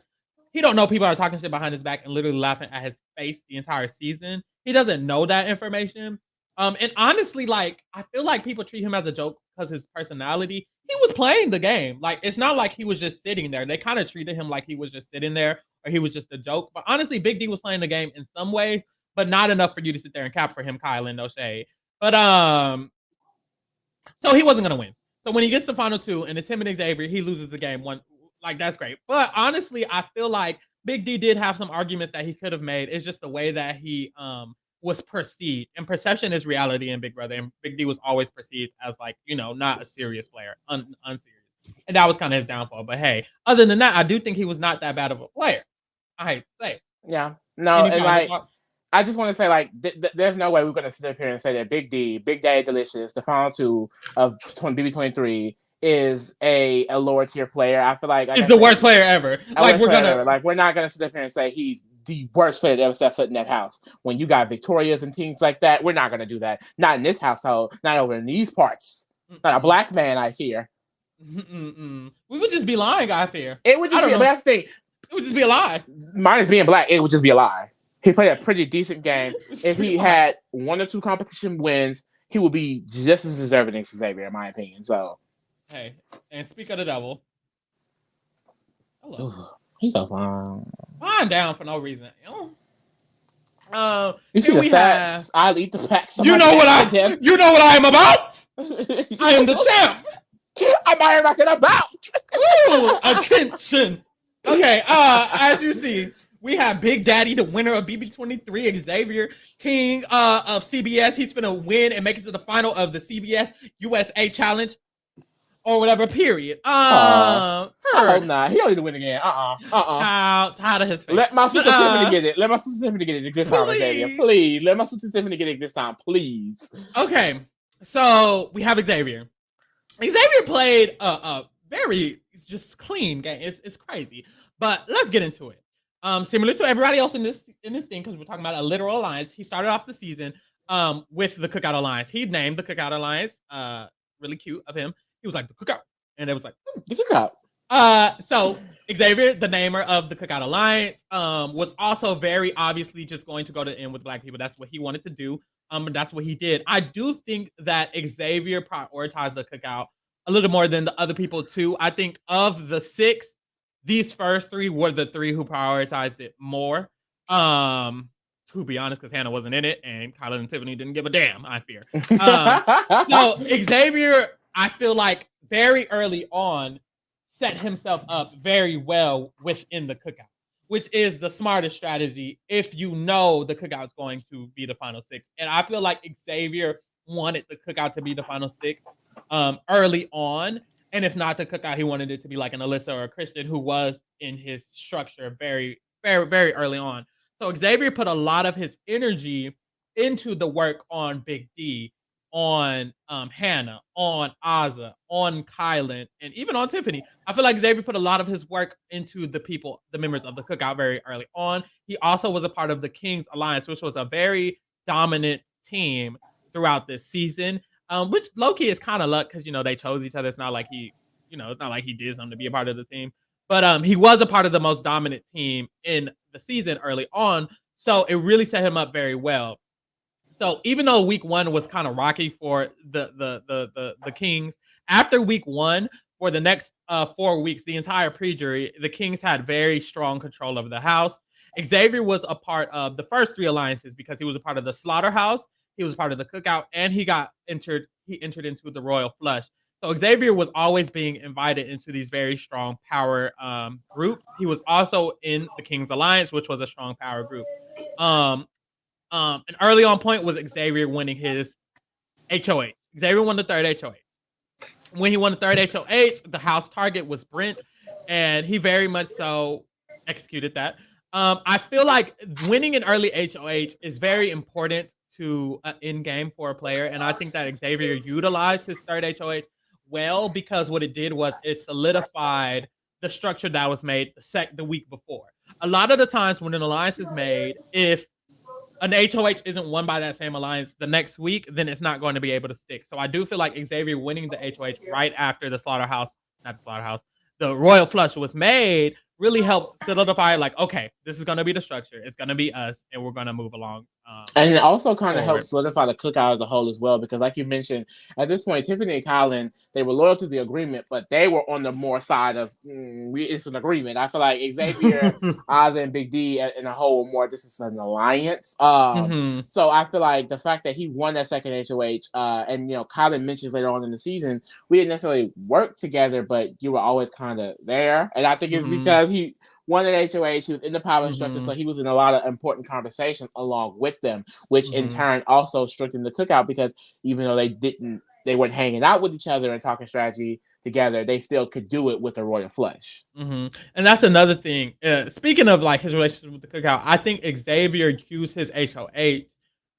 he don't know people are talking shit behind his back and literally laughing at his face the entire season. He doesn't know that information. And honestly, like, I feel like people treat him as a joke because his personality. He was playing the game. Like, it's not like he was just sitting there. They kind of treated him like he was just sitting there or he was just a joke. But honestly, Big D was playing the game in some way, but not enough for you to sit there and cap for him, Kyland, no shade. But so he wasn't gonna win. So when he gets to final 2 and it's him and Xavier, he loses the game. Like, that's great. But honestly, I feel like Big D did have some arguments that he could have made. It's just the way that he was perceived, and perception is reality in Big Brother, and Big D was always perceived as, like, not a serious player, unserious, and that was kind of his downfall. But hey, other than that, I do think he was not that bad of a player. I hate to say it. Yeah, no, and like, I just want to say, like, there's no way we're going to sit up here and say that Big D, Big Daddy Delicious, the final 2 of BB23 is a lower tier player. I feel like he's the worst player ever. Like, we're not gonna sit there and say he's the worst player that ever set foot in that house. When you got Victorias and things like that, we're not gonna do that. Not in this household. Not over in these parts. Not a black man, I fear. We would just be lying, I fear. It would just be, but that's the thing. It would just be a lie. Minus being black, it would just be a lie. He played a pretty decent game. If he had 1 or 2 competition wins, he would be just as deserving as Xavier, in my opinion. So, hey, and speak of the devil. Hello. ooh, he's so fun. Fine down for no reason. You see Here the we stats? have. I'll eat the packs. You know what I. You know what I am about. I am the champ. I'm Iron Man about. Ooh, attention. Okay. As you see, we have Big Daddy, the winner of BB23, Xavier King of CBS. He's gonna win and make it to the final of the CBS USA Challenge. Or whatever, period. I hope not. He don't need to win again. Tired of his face. Let my sister Tiffany get it. Let my sister Tiffany get it this time, Xavier. Please. Let my sister Tiffany get it this time, please. Okay. So we have Xavier. Xavier played a very just clean game. It's crazy. But let's get into it. Similar to everybody else in this thing, because we're talking about a literal alliance. He started off the season with the Cookout Alliance. He named the Cookout Alliance. Really cute of him. He was like, the Cookout. And it was like, the Cookout. So Xavier, the namer of the Cookout Alliance, was also very obviously just going to go to the end with Black people. That's what he wanted to do. And that's what he did. I do think that Xavier prioritized the Cookout a little more than the other people too. I think of the 6, these first 3 were the 3 who prioritized it more. To be honest, because Hannah wasn't in it and Kyland and Tiffany didn't give a damn, I fear. So Xavier, I feel like very early on set himself up very well within the Cookout, which is the smartest strategy if you know the Cookout's going to be the final 6. And I feel like Xavier wanted the Cookout to be the final 6 early on. And if not the Cookout, he wanted it to be like an Alyssa or a Christian who was in his structure very, very, very early on. So Xavier put a lot of his energy into the work on Big D, on Hannah, on Azah, on Kyland, and even on Tiffany. I feel like Xavier put a lot of his work into the members of the Cookout very early on. He also was a part of the Kings Alliance, which was a very dominant team throughout this season, which low-key is kind of luck because, they chose each other. It's not like it's not like he did something to be a part of the team. But he was a part of the most dominant team in the season early on. So it really set him up very well. So even though week 1 was kind of rocky for the Kings, after week 1, for the next 4 weeks, the entire pre-jury, the Kings had very strong control over the house. Xavier was a part of the first 3 alliances because he was a part of the Slaughterhouse, he was a part of the Cookout, and he entered into the Royal Flush. So Xavier was always being invited into these very strong power groups. He was also in the Kings Alliance, which was a strong power group. An early on point was Xavier winning his HOH. Xavier won the 3rd HOH. When he won the 3rd HOH, the house target was Brent, and he very much so executed that. I feel like winning an early HOH is very important to in-game for a player, and I think that Xavier utilized his 3rd HOH well, because what it did was it solidified the structure that was made the week before. A lot of the times when an alliance is made, if an HOH isn't won by that same alliance the next week, then it's not going to be able to stick. So I do feel like Xavier winning the HOH right after the Royal Flush was made really helped solidify, like, okay, this is going to be the structure. It's going to be us, and we're going to move along. And it also kind of helped solidify the Cookout as a whole as well, because like you mentioned, at this point, Tiffany and Kyland, they were loyal to the agreement, but they were on the more side of, it's an agreement. I feel like Xavier, Azah, and Big D in a whole more, this is an alliance. So I feel like the fact that he won that second HOH, and, Kyland mentions later on in the season, we didn't necessarily work together, but you were always kind of there. And I think it's because he won an HOH, he was in the power structure, so he was in a lot of important conversations along with them, which in turn also strengthened the Cookout, because even though they weren't hanging out with each other and talking strategy together, they still could do it with the Royal Flush. And that's another thing. Speaking of like his relationship with the Cookout, I think Xavier used his HOH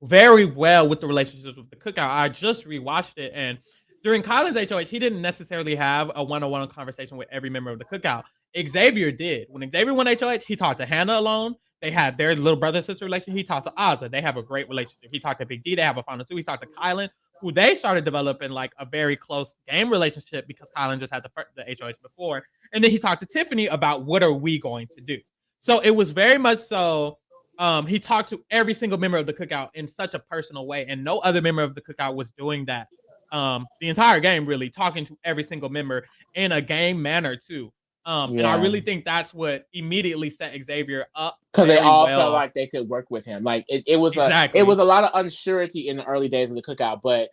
very well with the relationships with the Cookout. I just rewatched it, and during Kyland's HOH, he didn't necessarily have a one-on-one conversation with every member of the Cookout. Xavier did. When Xavier won HOH, he talked to Hannah alone. They had their little brother-sister relationship. He talked to Azah. They have a great relationship. He talked to Big D. They have a final 2. He talked to Kyland, who they started developing like a very close game relationship because Kyland just had the HOH before. And then he talked to Tiffany about what are we going to do. So it was very much so He talked to every single member of the Cookout in such a personal way, and no other member of the Cookout was doing that. The entire game, really talking to every single member in a game manner too. And I Yeah. really think that's what immediately set Xavier up Because they very all felt well. like they could work with him. Like it was Exactly. a lot of unsurety in the early days of the Cookout, but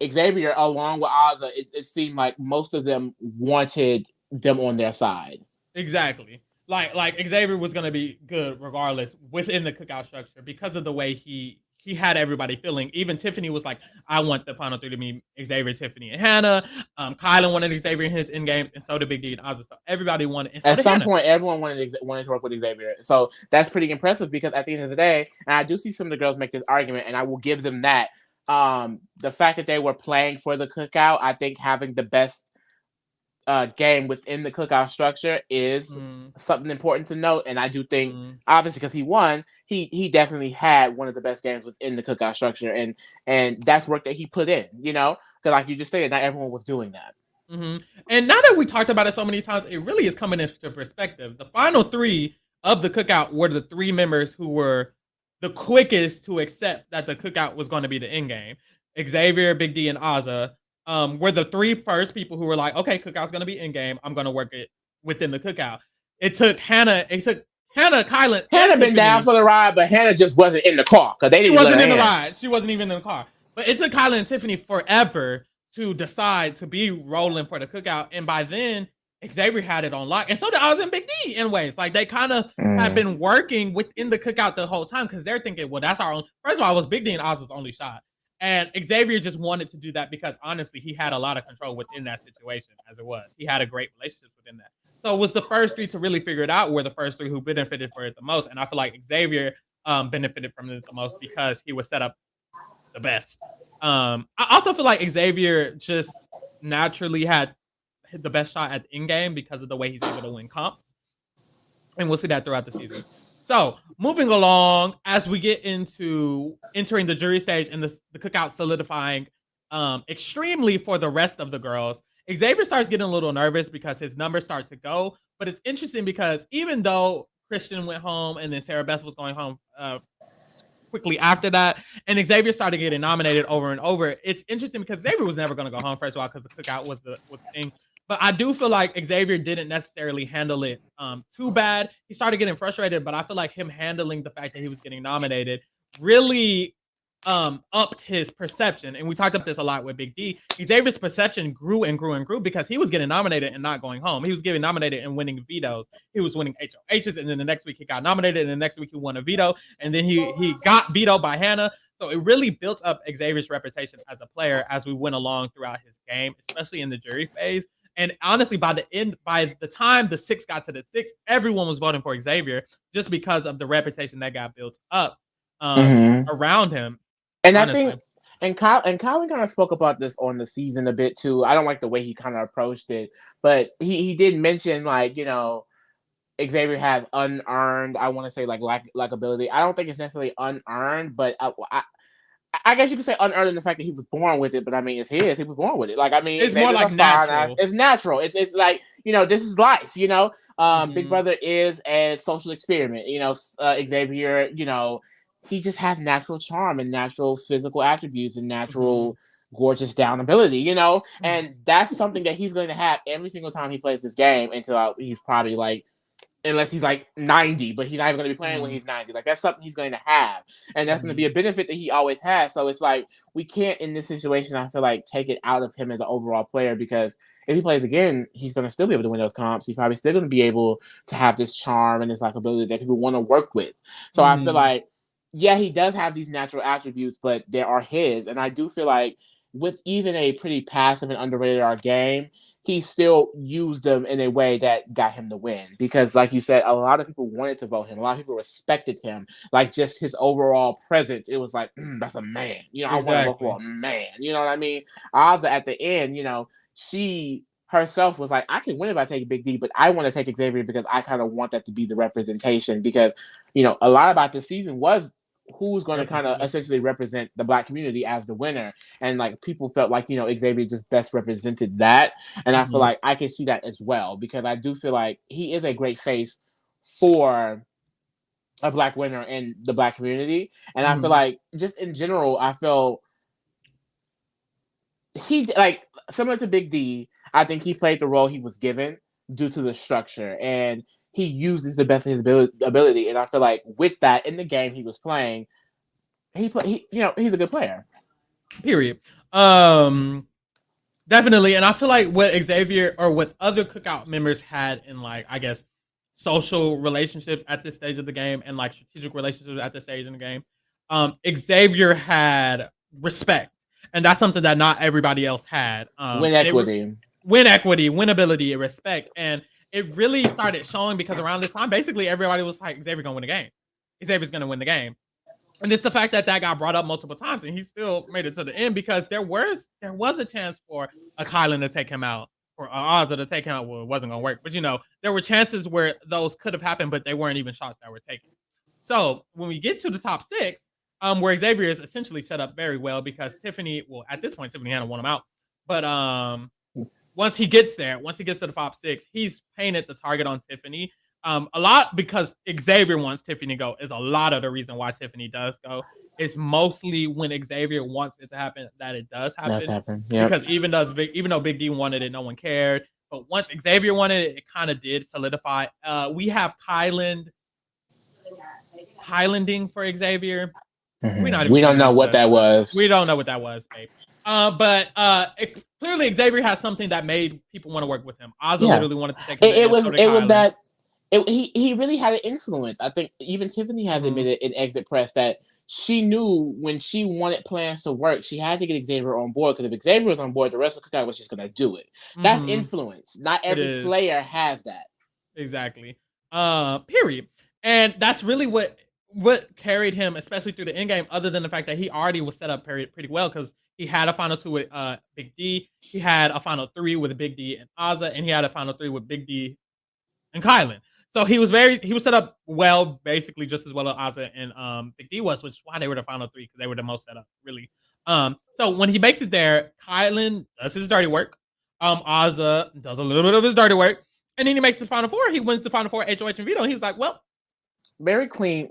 Xavier, along with Azah, it seemed like most of them wanted them on their side. Exactly. Like Xavier was gonna be good regardless within the Cookout structure because of the way he had everybody feeling. Even Tiffany was like, I want the final three to be Xavier, Tiffany, and Hannah. Kyland wanted Xavier in his in games, and so did Big D and Azah. So everybody wanted, and so At did some Hannah. point, everyone wanted to work with Xavier. So that's pretty impressive because at the end of the day, and I do see some of the girls make this argument, and I will give them that. The fact that they were playing for the Cookout, I think having the best game within the Cookout structure is something important to note. And I do think, obviously, because he won, he definitely had one of the best games within the Cookout structure, and that's work that he put in. You know, because like you just stated, not everyone was doing that. And now that we talked about it so many times, it really is coming into perspective. The final three of the Cookout were the three members who were the quickest to accept that the Cookout was going to be the end game. Xavier, Big D, and Azah were the three first people who were like, okay, Cookout's going to be end game. I'm going to work it within the Cookout. It took Hannah, Kyland, Hannah been down for the ride, but Hannah just wasn't in the car because they didn't. She wasn't in the ride. She wasn't even in the car. But it took Kyland and Tiffany forever to decide to be rolling for the Cookout, and by then Xavier had it on lock, and so did Oz and Big D in ways. Like they kind of had been working within the Cookout the whole time because they're thinking, well, that's our own. First of all, it was Big D and Oz's only shot, and Xavier just wanted to do that because honestly, he had a lot of control within that situation as it was. He had a great relationship within that. So it was the first three to really figure it out were the first three who benefited for it the most, and I feel like Xavier benefited from it the most because he was set up the best. I also feel like Xavier just naturally had the best shot at the end game because of the way he's able to win comps, and we'll see that throughout the season. So moving along as we get into entering the jury stage and the Cookout solidifying extremely for the rest of the girls, Xavier starts getting a little nervous because his numbers start to go. But it's interesting because even though Christian went home and then Sarah Beth was going home quickly after that, and Xavier started getting nominated over and over. It's interesting because Xavier was never going to go home, first of all, because the Cookout was the thing. But I do feel like Xavier didn't necessarily handle it too bad. He started getting frustrated, but I feel like him handling the fact that he was getting nominated really upped his perception. And we talked about this a lot with Big D. Xavier's perception grew and grew and grew because he was getting nominated and not going home. He was getting nominated and winning vetoes. He was winning HOHs, and then the next week he got nominated, and the next week he won a veto, and then he got vetoed by Hannah. So it really built up Xavier's reputation as a player as we went along throughout his game, especially in the jury phase. And honestly, by the time the six got to the six, everyone was voting for Xavier just because of the reputation that got built up around him. And honestly. I think, and Kyland kind of spoke about this on the season a bit too. I don't like the way he kind of approached it, but he did mention like, you know, Xavier has unearned, I want to say like likability. I don't think it's necessarily unearned, but I guess you could say unearned in the fact that he was born with it. But I mean, it's his. He was born with it. Like I mean, it's more like natural. It's natural. It's like, you know, this is life. You know, Big Brother is a social experiment. You know, Xavier. You know, he just has natural charm and natural physical attributes and natural gorgeous down ability, you know, and that's something that he's going to have every single time he plays this game until he's probably like, unless he's like 90, but he's not even going to be playing when he's 90. Like that's something he's going to have, and that's going to be a benefit that he always has. So it's like we can't in this situation, I feel like, take it out of him as an overall player, because if he plays again, he's going to still be able to win those comps. He's probably still going to be able to have this charm and this likability that people want to work with. So I feel like, yeah, he does have these natural attributes, but they are his. And I do feel like with even a pretty passive and underrated game, he still used them in a way that got him the win. Because like you said, a lot of people wanted to vote him. A lot of people respected him. Like just his overall presence. It was like, that's a man. You know, I want to vote for a man. You know what I mean? Azah at the end, you know, she herself was like, I can win if I take Big D, but I want to take Xavier because I kind of want that to be the representation. Because, you know, a lot about this season was who's going to kind of essentially represent the Black community as the winner. And like people felt like, you know, Xavier just best represented that. And I feel like I can see that as well, because I do feel like he is a great face for a Black winner in the Black community. And I feel Mhm. like just in general, I feel he like similar to Big D. I think he played the role he was given due to the structure, and he uses the best of his ability. And I feel like with that in the game he was playing, he's a good player. Period. Definitely, and I feel like what Xavier or what other Cookout members had in like I guess social relationships at this stage of the game and like strategic relationships at this stage in the game, Xavier had respect, and that's something that not everybody else had. Win And it equity. win equity, win ability, and respect, and it really started showing because around this time, basically everybody was like, Xavier gonna win the game. Xavier's gonna win the game. And it's the fact that that got brought up multiple times, and he still made it to the end because there was a chance for a Kyland to take him out, or Azah to take him out. Well, it wasn't gonna work, but there were chances where those could have happened, but they weren't even shots that were taken. So when we get to the top six, where Xavier is essentially set up very well because Tiffany, well, at this point, Tiffany had to won him out, but once he gets there, once he gets to the top six, he's painted the target on Tiffany. A lot because Xavier wants Tiffany to go is a lot of the reason why Tiffany does go. It's mostly when Xavier wants it to happen that it does That's happen. happened. Yeah. Because even though Big D wanted it, no one cared. But once Xavier wanted it, it kind of did solidify. We have Kylanding for Xavier. We don't know what that was. We don't know what that was, babe. But clearly Xavier has something that made people want to work with him. Azah literally wanted to take him. It was that he really had an influence. I think even Tiffany has admitted in Exit Press that she knew when she wanted plans to work, she had to get Xavier on board because if Xavier was on board, the rest of the Cookout was just going to do it. That's influence. Not every player has that. Exactly. Period. And that's really what carried him, especially through the end game, other than the fact that he already was set up pretty well because he had a final 2 with Big D, he had a final 3 with Big D and Azah, and he had a final 3 with Big D and Kyland. So he was set up well, basically just as well as Azah and Big D was, which is why they were the final 3 because they were the most set up, really. So when he makes it there, Kyland does his dirty work. Azah does a little bit of his dirty work, and then he makes the final 4. He wins the final 4 HOH and veto. And he's like, well, very clean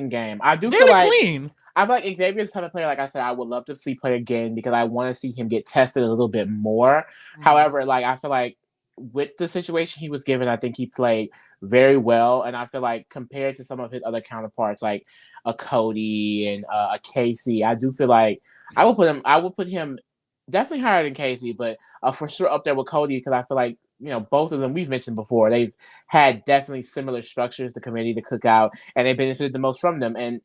game. I do feel like clean. I feel like Xavier's the type of player, like I said, I would love to see play again because I want to see him get tested a little bit more. However, like I feel like with the situation he was given, I think he played very well. And I feel like compared to some of his other counterparts, like a Cody and a Casey, I do feel like I will put him definitely higher than Casey, but for sure up there with Cody because I feel like both of them we've mentioned before. They've had definitely similar structures, the committee, the Cookout, and they benefited the most from them. And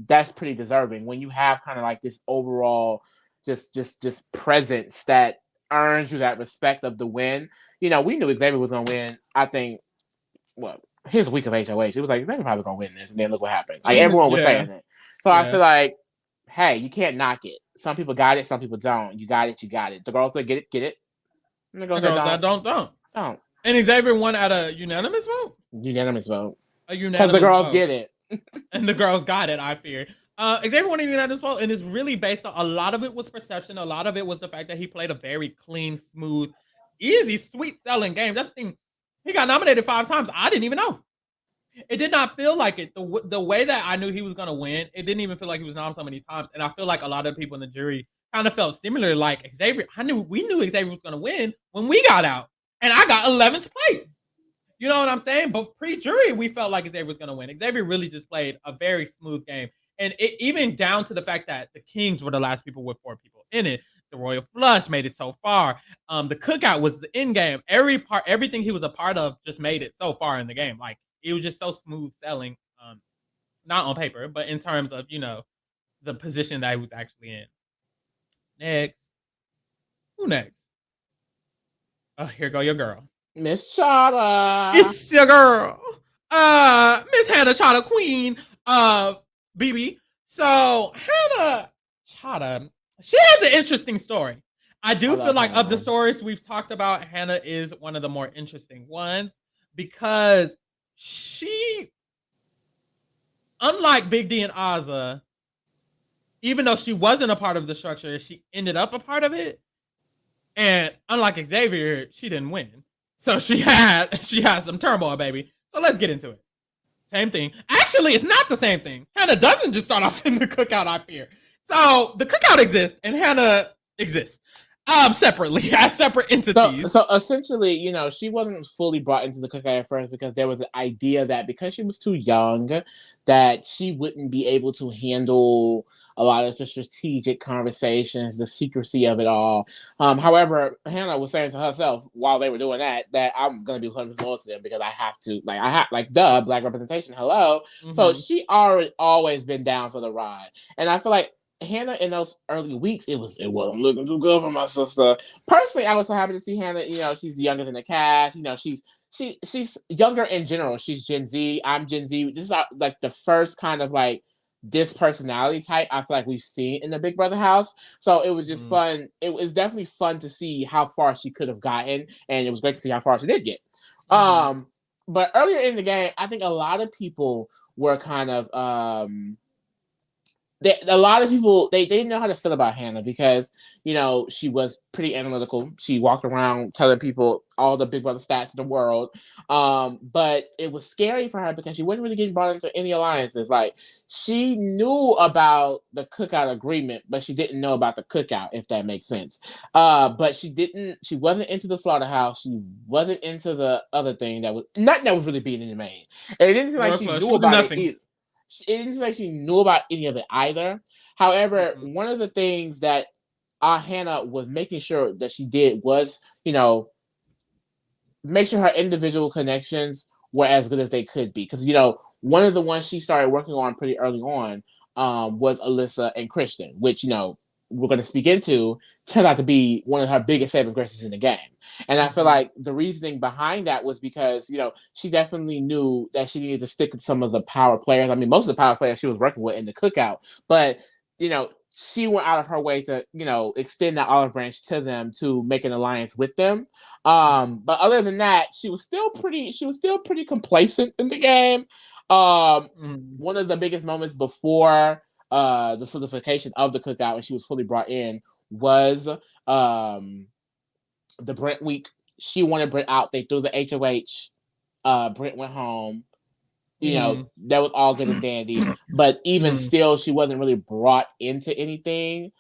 that's pretty deserving when you have kind of like this overall just presence that earns you that respect of the win. We knew Xavier was gonna win. I think his week of HOH, it was like Xavier probably gonna win this, and then look what happened. Like everyone was saying it. So I feel like, hey, you can't knock it. Some people got it, some people don't. You got it, you got it. The girls that get it. The girls that don't. And Xavier won at a unanimous vote? Unanimous vote. Because the girls get it. And the girls got it, I fear. Xavier won a unanimous vote, and it's really based on a lot of it was perception. A lot of it was the fact that he played a very clean, smooth, easy, sweet selling game. That's the thing. He got nominated 5 times. I didn't even know. It did not feel like it. The way that I knew he was going to win, it didn't even feel like he was nominated so many times. And I feel like a lot of people in the jury kind of felt similar. Like Xavier, we knew Xavier was going to win when we got out, and I got 11th place. You know what I'm saying? But pre-jury, we felt like Xavier was going to win. Xavier really just played a very smooth game, and even down to the fact that the Kings were the last people with 4 people in it. The Royal Flush made it so far. The Cookout was the end game. Everything he was a part of just made it so far in the game. Like it was just so smooth selling, not on paper, but in terms of the position that he was actually in. Next. Who next? Oh, here go your girl. Miss Chada. It's your girl. Miss Hannah Chada Queen. BB. So Hannah Chada, she has an interesting story. I do feel like of the stories we've talked about, Hannah is one of the more interesting ones because she, unlike Big D and Azah, even though she wasn't a part of the structure, she ended up a part of it. And unlike Xavier, she didn't win. So she had some turmoil, baby. So let's get into it. Same thing. Actually, it's not the same thing. Hannah doesn't just start off in the cookout, I fear. So the cookout exists and Hannah exists. Separately, as separate entities. So essentially, you know, she wasn't fully brought into the cookout at first because there was an idea that because she was too young, that she wouldn't be able to handle a lot of the strategic conversations, the secrecy of it all. However, Hannah was saying to herself while they were doing that I'm gonna be 100% loyal to them because I have to, black representation. Hello. So she always been down for the ride, and I feel like Hannah in those early weeks, it wasn't looking too good for my sister. Personally, I was so happy to see Hannah. You know, she's younger than the cast. You know, she's younger in general. She's Gen Z. I'm Gen Z. This is like the first kind of like this personality type I feel like we've seen in the Big Brother house. So it was just fun. It was definitely fun to see how far she could have gotten, and it was great to see how far she did get. But earlier in the game, I think a lot of people were kind of a lot of people they didn't know how to feel about Hannah because, you know, she was pretty analytical. She walked around telling people all the Big Brother stats in the world. But it was scary for her because she wasn't really getting brought into any alliances. Like, she knew about the cookout agreement, but she didn't know about the cookout, if that makes sense. But she wasn't into the slaughterhouse. She wasn't into the other thing that was really being in the main. And it didn't seem like she knew about it either. It didn't seem like she knew about any of it either. However, one of the things that Hannah was making sure that she did was, you know, make sure her individual connections were as good as they could be. Because, you know, one of the ones she started working on pretty early on was Alyssa and Christian, which, you know, we're going to speak into, turned out to be one of her biggest saving graces in the game. And I feel like the reasoning behind that was because, you know, she definitely knew that she needed to stick with some of the power players. I mean, most of the power players she was working with in the cookout, but, you know, she went out of her way to, you know, extend that olive branch to them to make an alliance with them. But other than that, she was still pretty complacent in the game. One of the biggest moments before the solidification of the cookout and she was fully brought in was the Brent week. She wanted Brent out. They threw the HOH. Brent went home. You know, that was all good and dandy. But even still, she wasn't really brought into anything.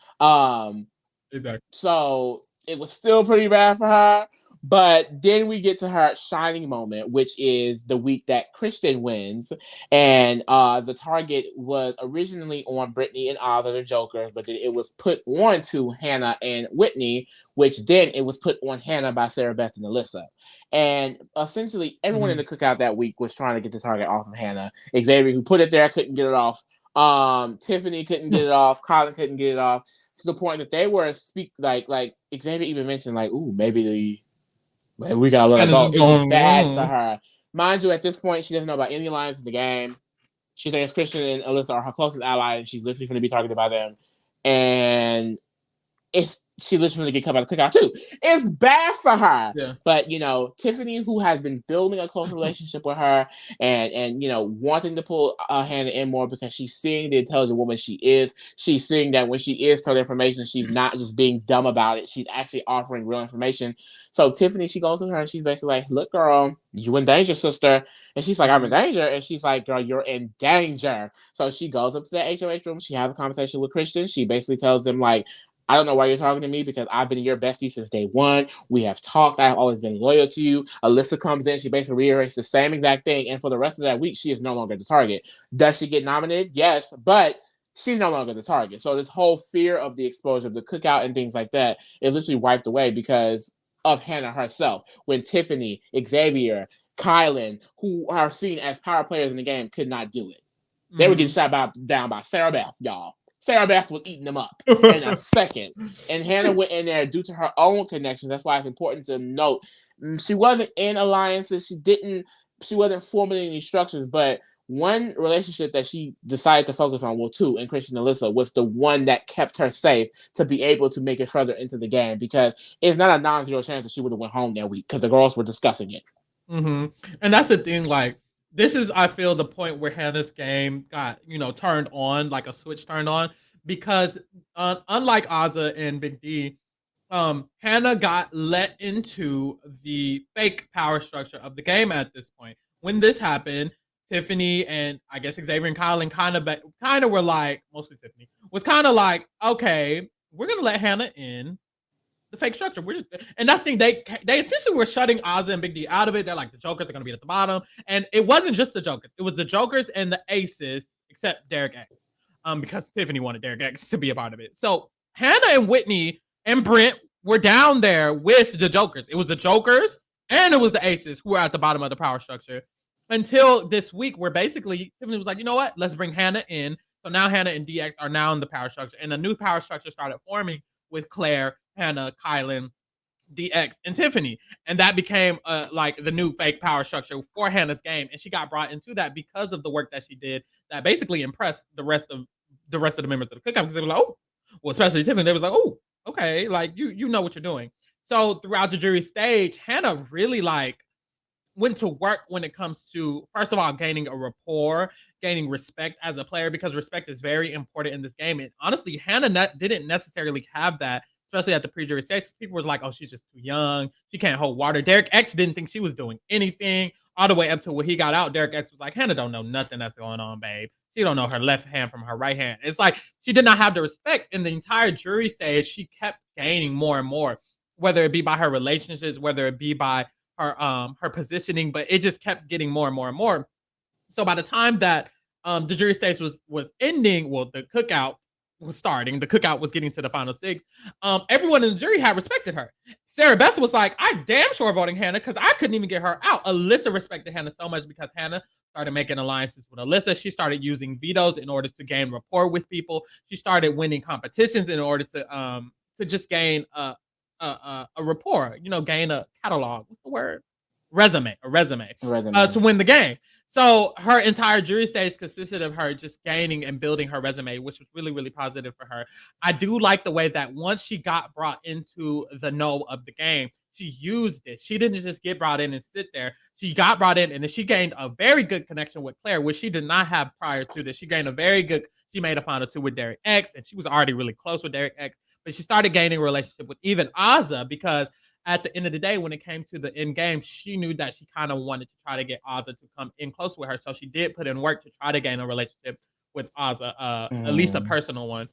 Exactly. So it was still pretty bad for her. But then we get to her shining moment, which is the week that Christian wins. And the target was originally on Brittany and Azah, the Jokers, but then it was put on to Hannah and Whitney, which then it was put on Hannah by Sarah Beth and Alyssa. And essentially everyone in the cookout that week was trying to get the target off of Hannah. Xavier, who put it there, couldn't get it off. Tiffany couldn't get it off. Kyland couldn't get it off. To the point that they were like Xavier even mentioned, like, ooh, maybe we gotta let her go. It was bad for her. Mind you, at this point, she doesn't know about any alliance in the game. She thinks Christian and Alyssa are her closest allies, and she's literally going to be targeted by them. And she literally get cut by the cookout too. It's bad for her. Yeah. But, you know, Tiffany, who has been building a close relationship with her and you know, wanting to pull Hannah in more because she's seeing the intelligent woman she is. She's seeing that when she is told information, she's not just being dumb about it. She's actually offering real information. So Tiffany, she goes to her and she's basically like, look, girl, you in danger, sister. And she's like, I'm in danger. And she's like, girl, you're in danger. So she goes up to the HOH room. She has a conversation with Christian. She basically tells him, like, I don't know why you're talking to me because I've been your bestie since day one. We have talked. I've always been loyal to you. Alyssa comes in. She basically reiterates the same exact thing. And for the rest of that week, she is no longer the target. Does she get nominated? Yes, but she's no longer the target. So this whole fear of the exposure of the cookout and things like that is literally wiped away because of Hannah herself. When Tiffany, Xavier, Kyland, who are seen as power players in the game, could not do it. They were getting shot down by Sarah Beth, y'all. Sarah Beth was eating them up in a second. And Hannah went in there due to her own connections. That's why it's important to note she wasn't in alliances. She wasn't forming any structures. But one relationship that she decided to focus on, well, two, and Christian and Alyssa, was the one that kept her safe to be able to make it further into the game because it's not a non-zero chance that she would have went home that week because the girls were discussing it. And that's the thing, like, this is, I feel, the point where Hannah's game got, you know, turned on, like a switch turned on, because unlike Azah and Big D, Hannah got let into the fake power structure of the game at this point. When this happened, Tiffany and I guess Xavier and Kyland kind of were like, mostly Tiffany was kind of like, okay, we're gonna let Hannah in the fake structure. And that's the thing. They essentially were shutting Azah and Big D out of it. They're like, the Jokers are gonna be at the bottom, and it wasn't just the Jokers. It was the Jokers and the Aces, except Derek X, because Tiffany wanted Derek X to be a part of it. So Hannah and Whitney and Brent were down there with the Jokers. It was the Jokers and it was the Aces who were at the bottom of the power structure until this week, where basically Tiffany was like, you know what? Let's bring Hannah in. So now Hannah and DX are now in the power structure, and a new power structure started forming with Claire, Hannah, Kyland, DX, and Tiffany, and that became like the new fake power structure for Hannah's game. And she got brought into that because of the work that she did, that basically impressed the rest of the members of the Cookout, because they were like, oh, well, especially Tiffany, they was like, oh, okay, like you know what you're doing. So throughout the jury stage, Hannah really like went to work when it comes to, first of all, gaining a rapport, gaining respect as a player, because respect is very important in this game. And honestly, Hannah didn't necessarily have that, especially at the pre-jury stage. People were like, oh, she's just too young. She can't hold water. Derek X didn't think she was doing anything all the way up to when he got out. Derek X was like, Hannah don't know nothing that's going on, babe. She don't know her left hand from her right hand. It's like she did not have the respect. In the entire jury stage, she kept gaining more and more, whether it be by her relationships, whether it be by her positioning, but it just kept getting more and more and more. So by the time that the jury stage was ending, well, the cookout was starting, the cookout was getting to the final six, everyone in the jury had respected her. Sarah Beth was like, I damn sure voting Hannah, because I couldn't even get her out. Alyssa respected Hannah so much because Hannah started making alliances with Alyssa. She started using vetoes in order to gain rapport with people. She started winning competitions in order to just gain a rapport, gain a catalog. What's the word? A resume. To win the game. So her entire jury stage consisted of her just gaining and building her resume, which was really, really positive for her. I do like the way that once she got brought into the know of the game, she used it. She didn't just get brought in and sit there. She got brought in, and then she gained a very good connection with Claire, which she did not have prior to this. She made a final two with Derek X, and she was already really close with Derek X. But she started gaining a relationship with even Azah, because at the end of the day, when it came to the end game, she knew that she kind of wanted to try to get Azah to come in close with her. So she did put in work to try to gain a relationship with Azah, at least a personal one.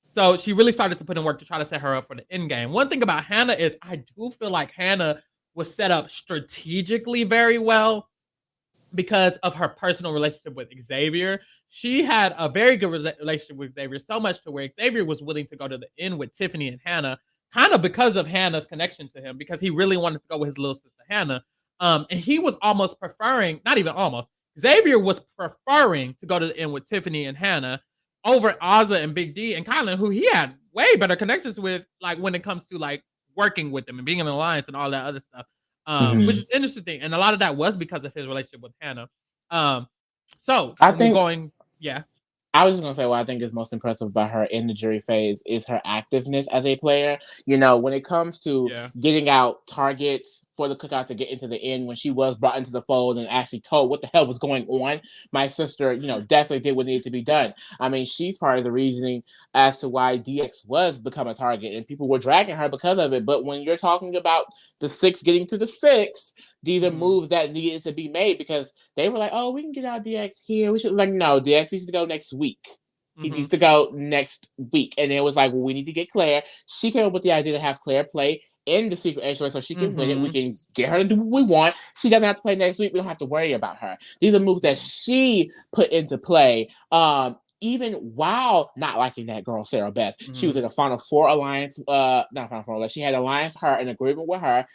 So she really started to put in work to try to set her up for the end game. One thing about Hannah is I do feel like Hannah was set up strategically very well because of her personal relationship with Xavier. She had a very good relationship with Xavier, so much to where Xavier was willing to go to the end with Tiffany and Hannah, kind of because of Hannah's connection to him, because he really wanted to go with his little sister Hannah. And he was almost preferring, not even almost, Xavier was preferring to go to the end with Tiffany and Hannah over Azah and Big D and Kyland, who he had way better connections with, like when it comes to like working with them and being in an alliance and all that other stuff. Which is interesting. And a lot of that was because of his relationship with Hannah. So I think yeah. I was just gonna say what I think is most impressive about her in the jury phase is her activeness as a player. When it comes to getting out targets for the Cookout to get into the end, when she was brought into the fold and actually told what the hell was going on, my sister, definitely did what needed to be done. I mean, she's part of the reasoning as to why DX was become a target, and people were dragging her because of it. But when you're talking about the six getting to the six, these are moves that needed to be made, because they were like, oh, we can get out DX here. We should, like, no, DX needs to go next week. He needs to go next week. And it was like, well, we need to get Claire. She came up with the idea to have Claire play in the secret entry so she can win it. We can get her to do what we want. She doesn't have to play next week. We don't have to worry about her. These are moves that she put into play. Even while not liking that girl, Sarah Beth. She was in a Final Four alliance, not Final Four, she had alliance with her, an agreement with her.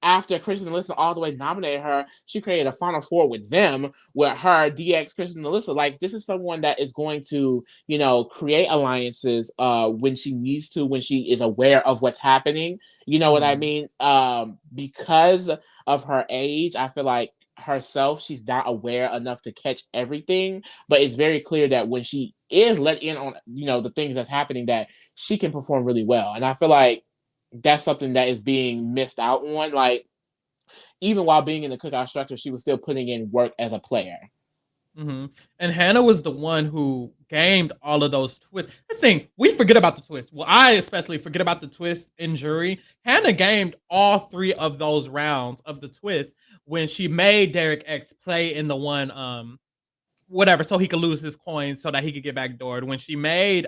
After Kristen and Alyssa all the way nominated her, she created a Final Four with them, with her, DX, Kristen and Alyssa. Like, this is someone that is going to, create alliances when she needs to, when she is aware of what's happening. You know what I mean? Because of her age, I feel like herself, she's not aware enough to catch everything, but it's very clear that when she is let in on, the things that's happening, that she can perform really well. And I feel like that's something that is being missed out on. Like, even while being in the Cookout structure, she was still putting in work as a player. Mm-hmm. And Hannah was the one who gamed all of those twists. That's the thing, we forget about the twist. Well, I especially forget about the twist in jury. Hannah gamed all 3 of those rounds of the twist when she made Derek X play in the one whatever, so he could lose his coins so that he could get backdoored. When she made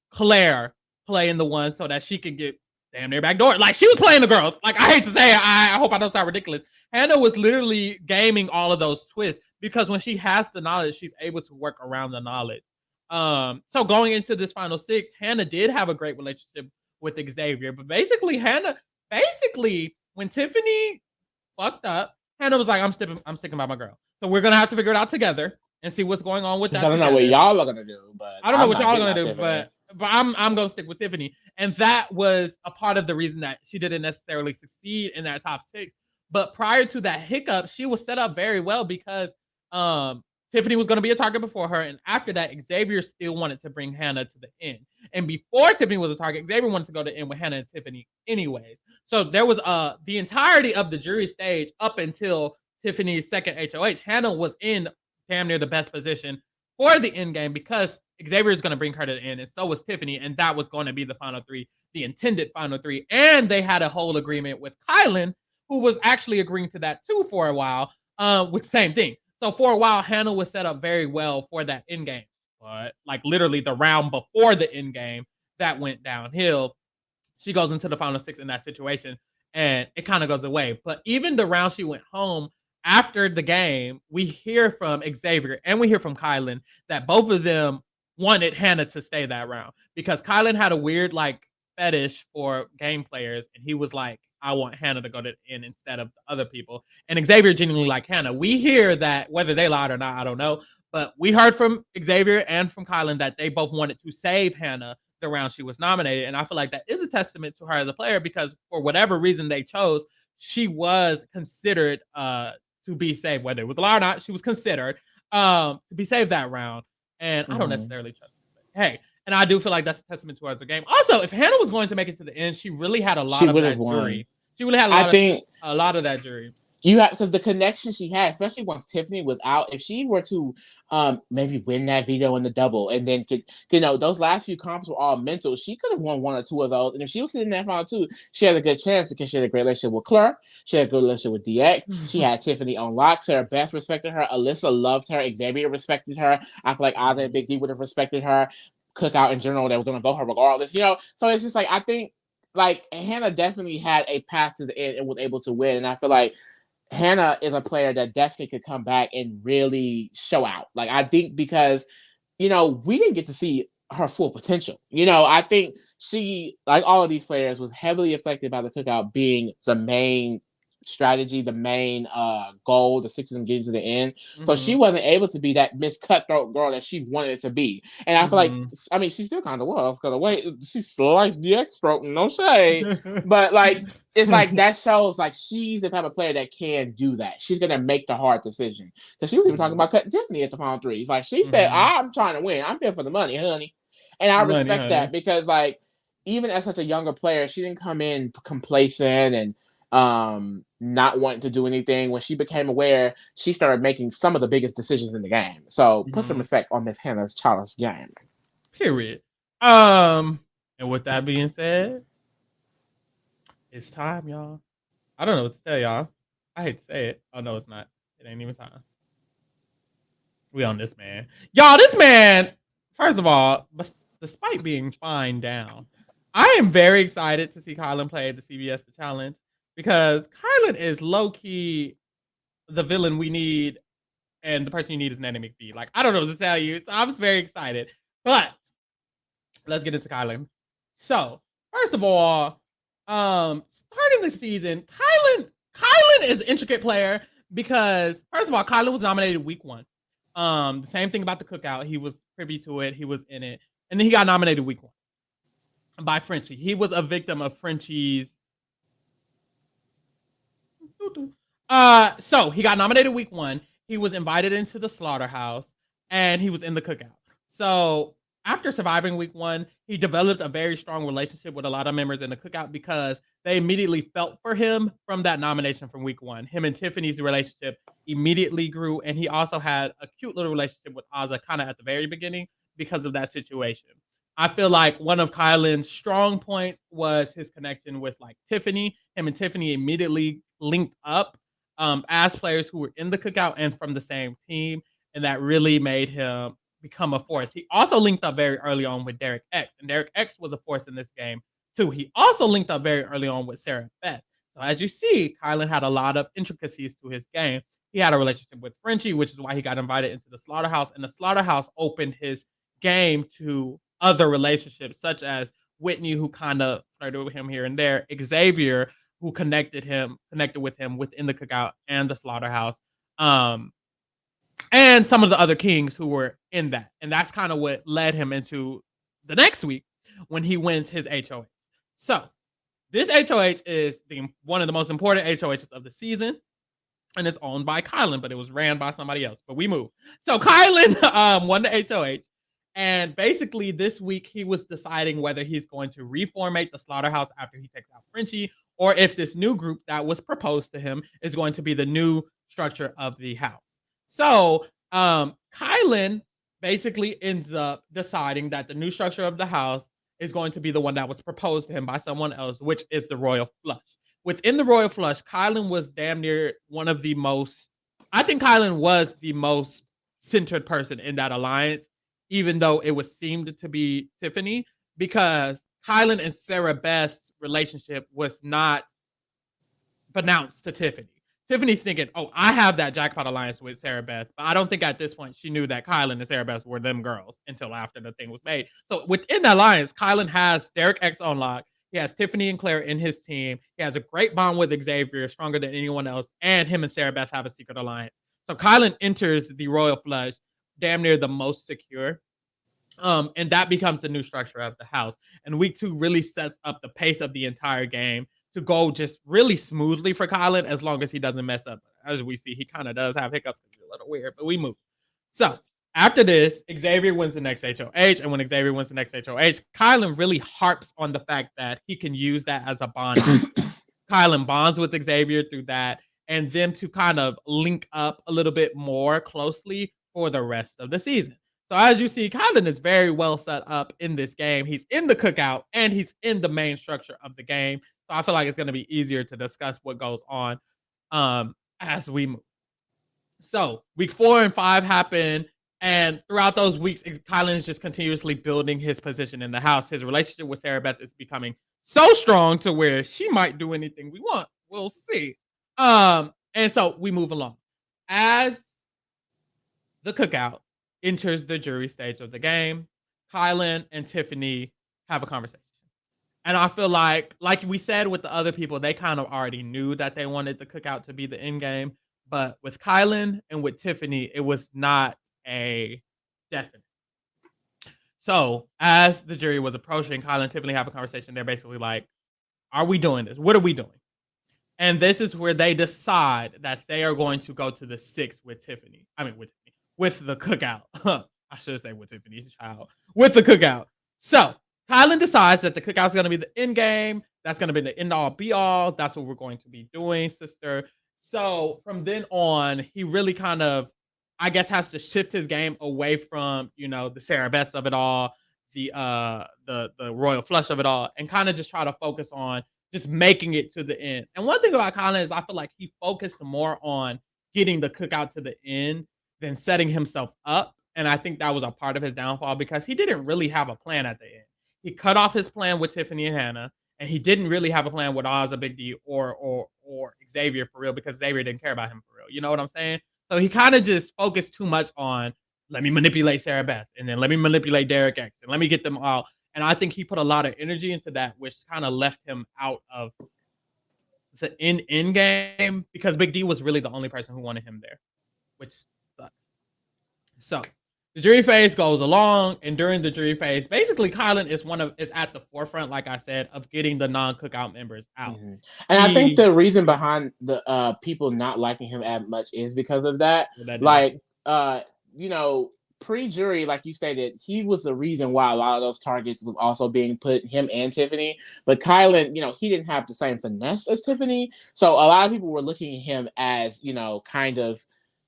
Claire play in the one so that she could get damn near backdoored. Like, she was playing the girls. Like, I hate to say it, I hope I don't sound ridiculous. Hannah was literally gaming all of those twists because when she has the knowledge, she's able to work around the knowledge. So going into this final 6, Hannah did have a great relationship with Xavier, but basically when Tiffany fucked up, Hannah was like, I'm sticking by my girl. So we're gonna have to figure it out together and see what's going on with that. I don't know what y'all are gonna do, but I don't know what y'all are gonna do, but I'm gonna stick with Tiffany. And that was a part of the reason that she didn't necessarily succeed in that top 6. But prior to that hiccup, she was set up very well because Tiffany was gonna be a target before her, and after that, Xavier still wanted to bring Hannah to the end. And before Tiffany was a target, Xavier wanted to go to the end with Hannah and Tiffany, anyways. So there was the entirety of the jury stage up until Tiffany's second HOH. Hannah was in damn near the best position for the end game because Xavier is going to bring her to the end, and so was Tiffany, and that was going to be the final 3, the intended final 3. And they had a whole agreement with Kyland, who was actually agreeing to that too for a while, with the same thing. So for a while, Hannah was set up very well for that end game. But like literally the round before the end game, that went downhill. She goes into the final 6 in that situation, and it kind of goes away. But even the round she went home, after the game, we hear from Xavier and we hear from Kyland that both of them wanted Hannah to stay that round because Kyland had a weird like fetish for game players, and he was like, I want Hannah to go to the end instead of the other people. And Xavier genuinely liked Hannah. We hear that, whether they lied or not, I don't know, but we heard from Xavier and from Kyland that they both wanted to save Hannah the round she was nominated. And I feel like that is a testament to her as a player because for whatever reason they chose, she was considered to be saved, whether it was a lie or not. She was considered to be saved that round, and I don't necessarily trust her. But hey, and I do feel like that's a testament to her as a game. Also, if Hannah was going to make it to the end, she really had a lot of that jury. She really had a lot of that jury. You have because the connection she had, especially once Tiffany was out, if she were to maybe win that veto in the double, and then could, those last few comps were all mental, she could have won 1 or 2 of those. And if she was sitting in that final 2, she had a good chance because she had a great relationship with Claire, she had a good relationship with DX, she had Tiffany on lock. Sarah Beth respected her, Alyssa loved her, Xavier respected her. I feel like Azah and Big D would have respected her. Cookout in general, they were going to vote her regardless. So it's just like I think like Hannah definitely had a path to the end and was able to win, and I feel like Hannah is a player that definitely could come back and really show out. Like, I think because, we didn't get to see her full potential. I think she, like all of these players, was heavily affected by the Cookout being the main strategy, the main goal, the 6 of them getting to the end. So she wasn't able to be that Miss Cutthroat girl that she wanted it to be. And I feel like, I mean, she still kind of was, because the way she sliced the X throat, no shade. But like, it's like that shows like she's the type of player that can do that. She's gonna make the hard decision. Because she was even talking about cutting Tiffany at the final 3. It's like she said, I'm trying to win. I'm here for the money, honey. And I respect that because like even as such a younger player, she didn't come in complacent and not wanting to do anything. When she became aware, she started making some of the biggest decisions in the game. So put some respect on Miss Hannah's childless game. Period. And with that being said, it's time, y'all. I don't know what to tell y'all. I hate to say it. Oh no, it's not. It ain't even time. We on this man. Y'all, this man, first of all, despite being fine down, I am very excited to see Kyland play the CBS The Challenge because Kyland is low-key the villain we need, and the person you need is Nanny McPhee. Like, I don't know what to tell you, so I'm just very excited. But let's get into Kyland. So, first of all, starting the season, Kyland is an intricate player because, first of all, Kyland was nominated week 1. The same thing about the Cookout. He was privy to it. He was in it. And then he got nominated week 1 by Frenchie. He was a victim of Frenchie's. So he got nominated week 1. He was invited into the slaughterhouse and he was in the Cookout. So after surviving week 1, he developed a very strong relationship with a lot of members in the Cookout because they immediately felt for him from that nomination from week 1. Him and Tiffany's relationship immediately grew, and he also had a cute little relationship with Azah kind of at the very beginning because of that situation. I feel like one of Kyland's strong points was his connection with like Tiffany. Him and Tiffany immediately linked up as players who were in the Cookout and from the same team, and that really made him become a force. He also linked up very early on with Derek X, and Derek X was a force in this game too. He also linked up very early on with Sarah Beth. So as you see, Kyland had a lot of intricacies to his game. He had a relationship with Frenchie, which is why he got invited into the Slaughterhouse, and the Slaughterhouse opened his game to other relationships, such as Whitney, who kind of flirted with him here and there, Xavier, who connected with him within the Cookout and the Slaughterhouse. And some of the other kings who were in that. And that's kind of what led him into the next week when he wins his HOH. So this HOH is one of the most important HOHs of the season. And it's owned by Kyland, but it was ran by somebody else. But we move. So Kyland won the HOH. And basically this week he was deciding whether he's going to reformate the Slaughterhouse after he takes out Frenchie, or if this new group that was proposed to him is going to be the new structure of the house. So Kyland basically ends up deciding that the new structure of the house is going to be the one that was proposed to him by someone else, which is the Royal Flush. Within the Royal Flush, Kyland was damn near one of the most, I think Kyland was the most centered person in that alliance, even though it was seemed to be Tiffany, because Kyland and Sarah Beth's relationship was not announced to Tiffany. Tiffany's thinking, oh, I have that jackpot alliance with Sarah Beth, but I don't think at this point she knew that Kyland and Sarah Beth were them girls until after the thing was made. So within the alliance, Kyland has Derek X on lock. He has Tiffany and Claire in his team. He has a great bond with Xavier, stronger than anyone else, and him and Sarah Beth have a secret alliance. So Kyland enters the Royal Flush damn near the most secure. And that becomes the new structure of the house. And week 2 really sets up the pace of the entire game to go just really smoothly for Kyland as long as he doesn't mess up. As we see, he kind of does have hiccups because he's a little weird, but we move. So after this, Xavier wins the next HOH. And when Xavier wins the next HOH, Kyland really harps on the fact that he can use that as a bond. Kyland bonds with Xavier through that, and them to kind of link up a little bit more closely for the rest of the season. So as you see, Kyland is very well set up in this game. He's in the Cookout, and he's in the main structure of the game. So I feel like it's going to be easier to discuss what goes on as we move. So week 4 and 5 happen, and throughout those weeks, Kyland is just continuously building his position in the house. His relationship with Sarah Beth is becoming so strong to where she might do anything we want. We'll see. And so we move along. As the Cookout enters the jury stage of the game, Kyland and Tiffany have a conversation. And I feel like we said with the other people, they kind of already knew that they wanted the Cookout to be the end game. But with Kyland and with Tiffany, it was not a definite. So as the jury was approaching, Kyland and Tiffany have a conversation. They're basically like, are we doing this? What are we doing? And this is where they decide that they are going to go to the 6 with Tiffany. With the Cookout. I should say with Tiffany's child. With the Cookout. So Kyland decides that the Cookout is going to be the end game. That's going to be the end all be all. That's what we're going to be doing, sister. So from then on, he really kind of, I guess, has to shift his game away from, the Sarah Beths of it all, the Royal Flush of it all, and kind of just try to focus on just making it to the end. And one thing about Kyland is I feel like he focused more on getting the Cookout to the end than setting himself up. And I think that was a part of his downfall because he didn't really have a plan at the end. He cut off his plan with Tiffany and Hannah, and he didn't really have a plan with Azah, Big D, or Xavier for real, because Xavier didn't care about him for real. You know what I'm saying? So he kind of just focused too much on, let me manipulate Sarah Beth, and then let me manipulate Derek X, and let me get them all. And I think he put a lot of energy into that, which kind of left him out of the end game because Big D was really the only person who wanted him there, which sucks. So the jury phase goes along, and during the jury phase, basically Kyland is at the forefront, like I said, of getting the non-Cookout members out. Mm-hmm. And I think the reason behind the people not liking him as much is because of that. pre-jury, like you stated, he was the reason why a lot of those targets was also being put, him and Tiffany. But Kyland, he didn't have the same finesse as Tiffany. So a lot of people were looking at him as, kind of,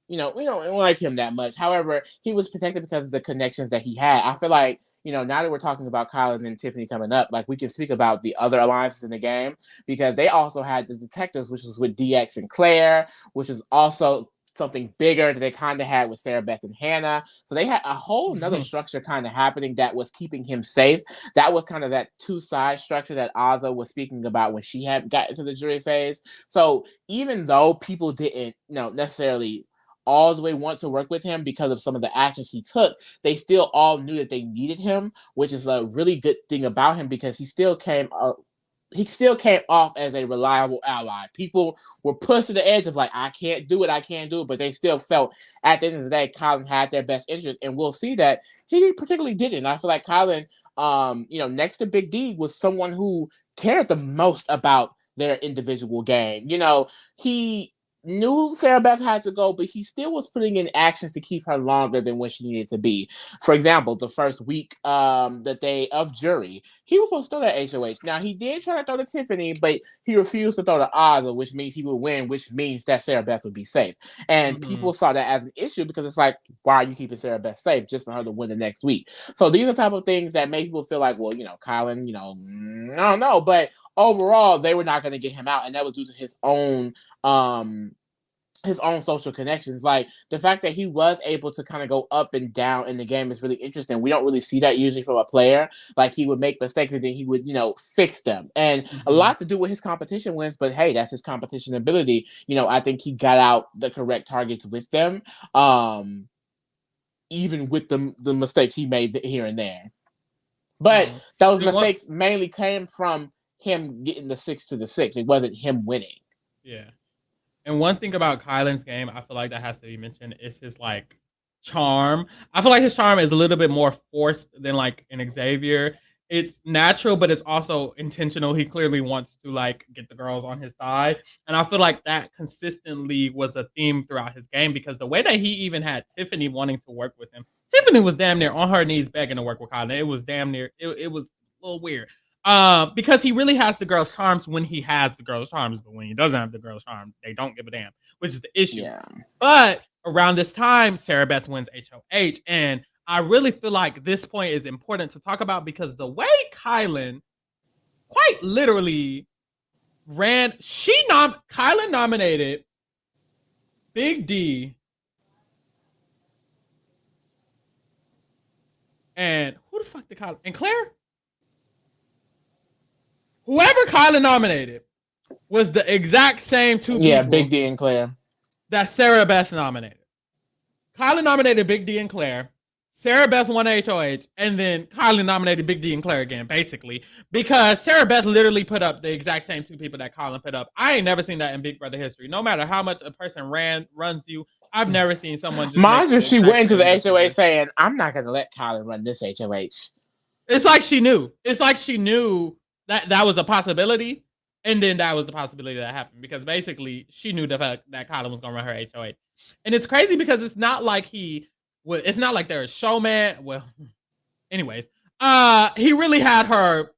we don't like him that much. However, he was protected because of the connections that he had. I feel like, now that we're talking about Kyland and Tiffany coming up, like we can speak about the other alliances in the game, because they also had the detectives, which was with DX and Claire, which is also something bigger that they kind of had with Sarah Beth and Hannah. So they had a whole nother structure kind of happening that was keeping him safe. That was kind of that two-side structure that Azah was speaking about when she had got into the jury phase. So even though people didn't necessarily all the way want to work with him because of some of the actions he took, they still all knew that they needed him, which is a really good thing about him, because he still came off as a reliable ally. People were pushed to the edge of like, I can't do it, but they still felt at the end of the day, Kyland had their best interest, and we'll see that he particularly didn't. I feel like Kyland, next to Big D, was someone who cared the most about their individual game. He knew Sarah Beth had to go, but he still was putting in actions to keep her longer than when she needed to be. For example, the first week, the day of jury, he was supposed to throw that HOH. Now, he did try to throw to Tiffany, but he refused to throw to Azah, which means he would win, which means that Sarah Beth would be safe. And people saw that as an issue, because it's like, why are you keeping Sarah Beth safe just for her to win the next week? So these are the type of things that make people feel like, well, Kyland, I don't know. But overall, they were not going to get him out, and that was due to his own social connections. Like the fact that he was able to kind of go up and down in the game is really interesting. We don't really see that usually from a player. Like he would make mistakes and then he would, fix them. And a lot to do with his competition wins, but hey, that's his competition ability. I think he got out the correct targets with them. Even with the mistakes he made here and there. But those mistakes mainly came from him getting the 6 to the 6. It wasn't him winning. Yeah. And one thing about Kyland's game, I feel like that has to be mentioned, is his charm. I feel like his charm is a little bit more forced than in Xavier. It's natural, but it's also intentional. He clearly wants to get the girls on his side. And I feel like that consistently was a theme throughout his game, because the way that he even had Tiffany wanting to work with him, Tiffany was damn near on her knees begging to work with Kyland. It was damn near, it was a little weird. Because he really has the girls' charms when he has the girls' charms, but when he doesn't have the girls' charms, they don't give a damn, which is the issue. Yeah. But around this time, Sarah Beth wins HOH, and I really feel like this point is important to talk about, because the way Kyland quite literally Kyland nominated Big D and who the fuck did Kyland and Claire? Whoever Kyland nominated was the exact same two people. Yeah, Big D and Claire. That Sarah Beth nominated. Kyland nominated Big D and Claire. Sarah Beth won HOH, and then Kyland nominated Big D and Claire again, basically, because Sarah Beth literally put up the exact same two people that Kyland put up. I ain't never seen that in Big Brother history. No matter how much a person runs you, I've never seen someone just. Mind you, she went into the HOH saying, "I'm not going to let Kyland run this HOH." It's like she knew. It's like she knew that was a possibility, and then that was the possibility that happened, because basically she knew the fact that Kyland was going to run her HOH. And it's crazy because it's not like it's not like they're a showman. Well, anyways, he really had her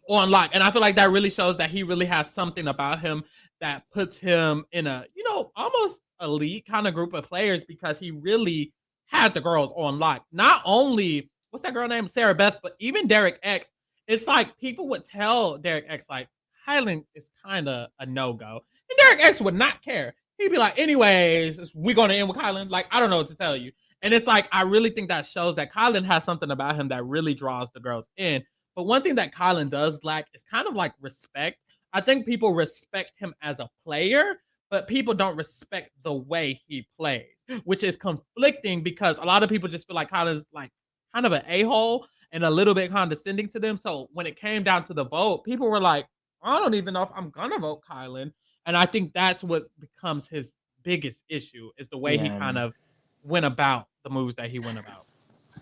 on lock, and I feel like that really shows that he really has something about him that puts him in a almost elite kind of group of players, because he really had the girls on lock. Not only what's that girl name, Sarah Beth, but even Derek X. It's like people would tell Derek X like Kyland is kind of a no-go, and Derek X would not care. He'd be like, anyways, we're going to end with Kyland. Like, I don't know what to tell you. And it's like, I really think that shows that Kyland has something about him that really draws the girls in. But one thing that Kyland does lack is kind of like respect. I think people respect him as a player, but people don't respect the way he plays, which is conflicting, because a lot of people just feel like Kyland's like kind of an a-hole and a little bit condescending to them. So when it came down to the vote, people were like, I don't even know if I'm going to vote Kyland. And I think that's what becomes his biggest issue, is the way he kind of went about the moves that he went about.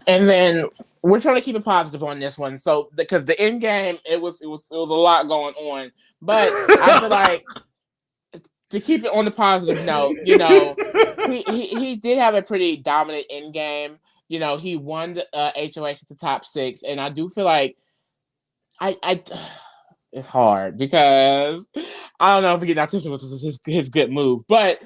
And then we're trying to keep it positive on this one. So because the end game, it was a lot going on. But I feel like to keep it on the positive note, he did have a pretty dominant end game. You know, he won the HOH at the top 6, and I do feel like I it's hard because I don't know if we get out Tiffany was his good move, but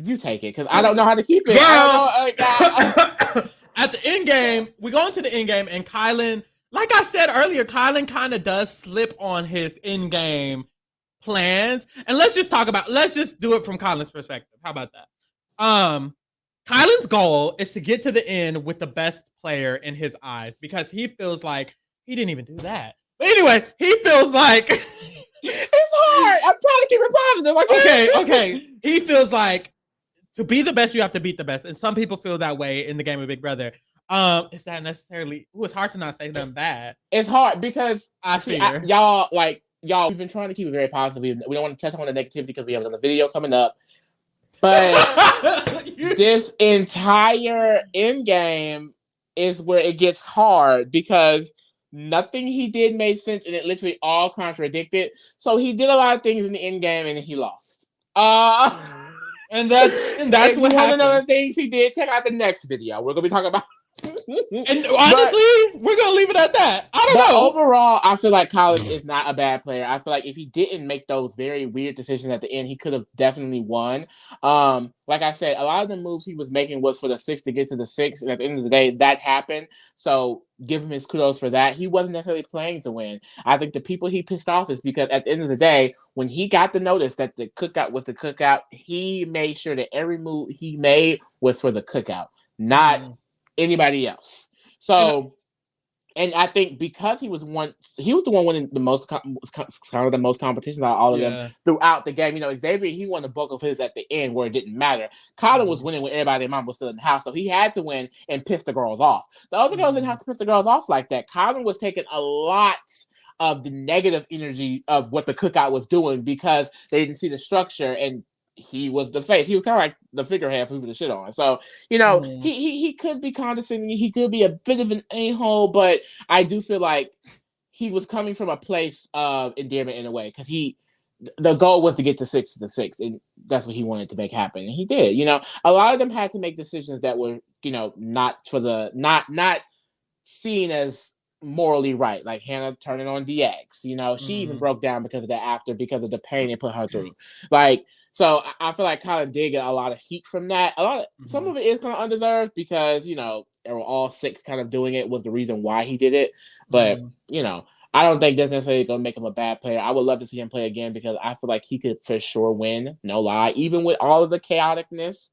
you take it because I don't know how to keep it. Girl, I don't know. at the end game, we go into the end game, and Kyland, like I said earlier, Kyland kind of does slip on his end game plans. And let's just do it from Kyland's perspective. How about that? Kyland's goal is to get to the end with the best player in his eyes because he feels like he didn't even do that. But anyways, he feels like it's hard. I'm trying to keep it positive. Okay. He feels like to be the best, you have to beat the best. And some people feel that way in the game of Big Brother. Is that necessarily? It's hard to not say them bad. It's hard because y'all, we've been trying to keep it very positive. We don't want to touch on the negativity because we have another video coming up. But this entire end game is where it gets hard because nothing he did made sense and it literally all contradicted. So he did a lot of things in the end game and he lost. And that's what happened. One of the things he did. Check out the next video. We're gonna be talking about. And honestly, we're gonna leave it at that. I don't know. Overall, I feel like Kyland is not a bad player. I feel like if he didn't make those very weird decisions at the end, he could have definitely won. Like I said, a lot of the moves he was making was for the 6 to get to the 6, and at the end of the day, that happened. So give him his kudos for that. He wasn't necessarily playing to win. I think the people he pissed off is because at the end of the day, when he got the notice that the cookout was the cookout, he made sure that every move he made was for the cookout, not anybody else. So, and I think because he was the one winning the most, kind of the most competition out of all of them throughout the game. You know, Xavier, he won the bulk of his at the end where it didn't matter. Kyland was winning when everybody and mom was still in the house, so he had to win and piss the girls off. The other girls didn't have to piss the girls off like that. Kyland was taking a lot of the negative energy of what the cookout was doing because they didn't see the structure, and he was the face. He was kind of like the figurehead for people to shit on. So, you know, he could be condescending. He could be a bit of an a-hole, but I do feel like he was coming from a place of endearment in a way because the goal was to get to 6 to the 6, and that's what he wanted to make happen, and he did. You know, a lot of them had to make decisions that were, you know, not seen as morally right, like Hannah turning on DX. You know, she even broke down because of that after, because of the pain it put her through. Like, so I feel like Kyland did get a lot of heat from that. Some of it is kind of undeserved because, you know, they were all 6 kind of doing it was the reason why he did it. But you know, I don't think that's necessarily going to make him a bad player. I would love to see him play again because I feel like he could for sure win. No lie, even with all of the chaoticness.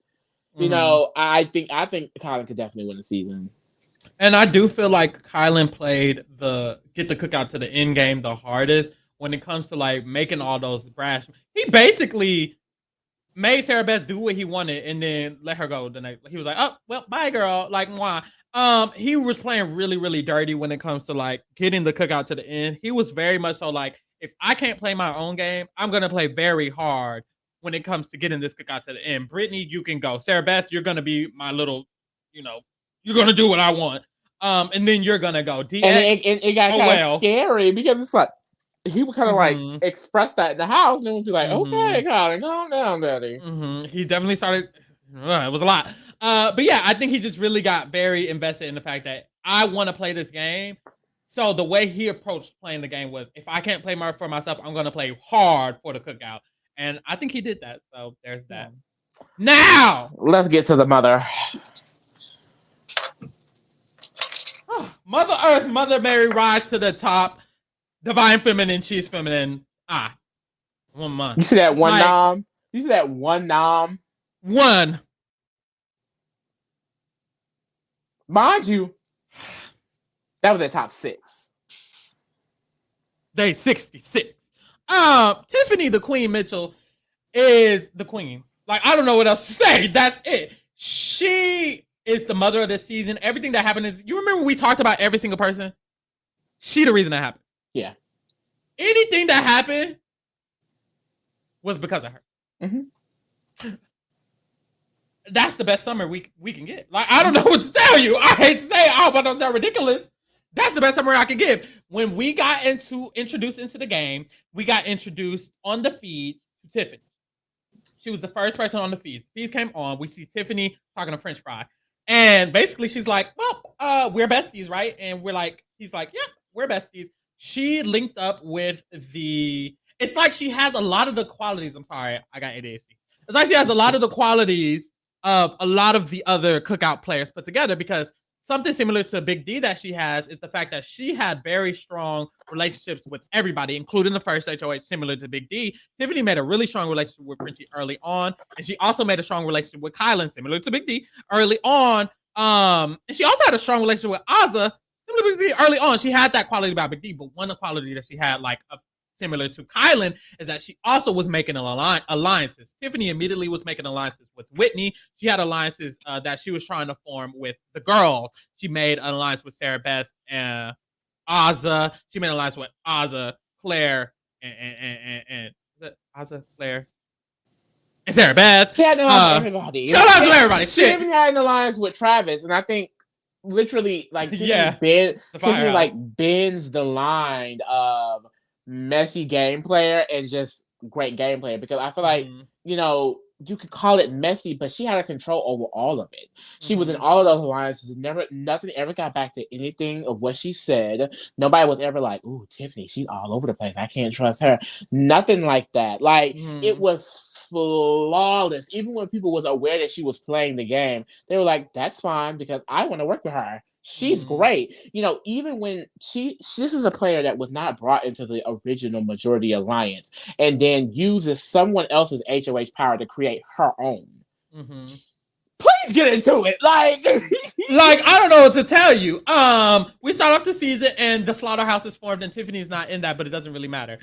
You know, I think Kyland could definitely win the season. And I do feel like Kyland played get the cookout to the end game the hardest when it comes to like making all those brash. He basically made Sarah Beth do what he wanted and then let her go the next. He was like, "Oh, well, bye, girl." Like, mwah. He was playing really, really dirty when it comes to like getting the cookout to the end. He was very much so like, if I can't play my own game, I'm gonna play very hard when it comes to getting this cookout to the end. Brittany, you can go. Sarah Beth, you're gonna be my little, you know, you're gonna do what I want. And then you're gonna go. DX, and it got kind of scary because it's like he would kind of like express that in the house, and it would be like, "Okay, Kyland, calm down, daddy." He definitely started. It was a lot, but yeah, I think he just really got very invested in the fact that I want to play this game. So the way he approached playing the game was, if I can't play for myself, I'm gonna play hard for the cookout, and I think he did that. So there's that. Now let's get to the mother. Mother Earth, Mother Mary, rise to the top. Divine feminine, she's feminine. 1 month. You see that one nom? You see that one nom? One. Mind you, that was the top 6. Day 66. Tiffany, the Queen Mitchell, is the queen. Like, I don't know what else to say. That's it. She is the mother of this season. Everything that happened is, you remember we talked about every single person? She the reason that happened. Yeah. Anything that happened was because of her. That's the best summer we can get. Like, I don't know what to tell you. I hate to say it, but that's ridiculous. That's the best summer I could give. When we got introduced into the game, we got introduced on the feeds to Tiffany. She was the first person on the feeds. Feeds came on. We see Tiffany talking to French Fry. And basically, she's like, well, we're besties, right? And he's like, yeah, we're besties. She linked up with it's like she has a lot of the qualities. I'm sorry, I got ADHD. It's like she has a lot of the qualities of a lot of the other Cookout players put together, because something similar to Big D that she has is the fact that she had very strong relationships with everybody, including the first HOH, similar to Big D. Tiffany made a really strong relationship with Frenchie early on, and she also made a strong relationship with Kyland, similar to Big D, early on. And she also had a strong relationship with Azah, similar to Big D, early on. She had that quality about Big D, but one quality that she had, similar to Kyland, is that she also was making alliances. Tiffany immediately was making alliances with Whitney. She had alliances that she was trying to form with the girls. She made an alliance with Sarah Beth and Azah. She made an alliance with Azah, Claire, and is it Azah, Claire, and Sarah Beth. She had an alliance with everybody. Shout out to everybody. She even had an alliance with Travis, and I think literally Tiffany like bends the line of messy game player and just great game player, because I feel like you could call it messy, but she had a control over all of it. She was in all of those alliances. Nothing ever got back to anything of what she said. Nobody was ever like, "Ooh, Tiffany, she's all over the place. I can't trust her." Nothing like that. Like it was flawless. Even when people was aware that she was playing the game, they were like, "That's fine because I want to work with her. She's great." Even when this is a player that was not brought into the original majority alliance and then uses someone else's HOH power to create her own. Please get into it. Like I don't know what to tell you. We start off the season and the slaughterhouse is formed, and Tiffany's not in that, but it doesn't really matter.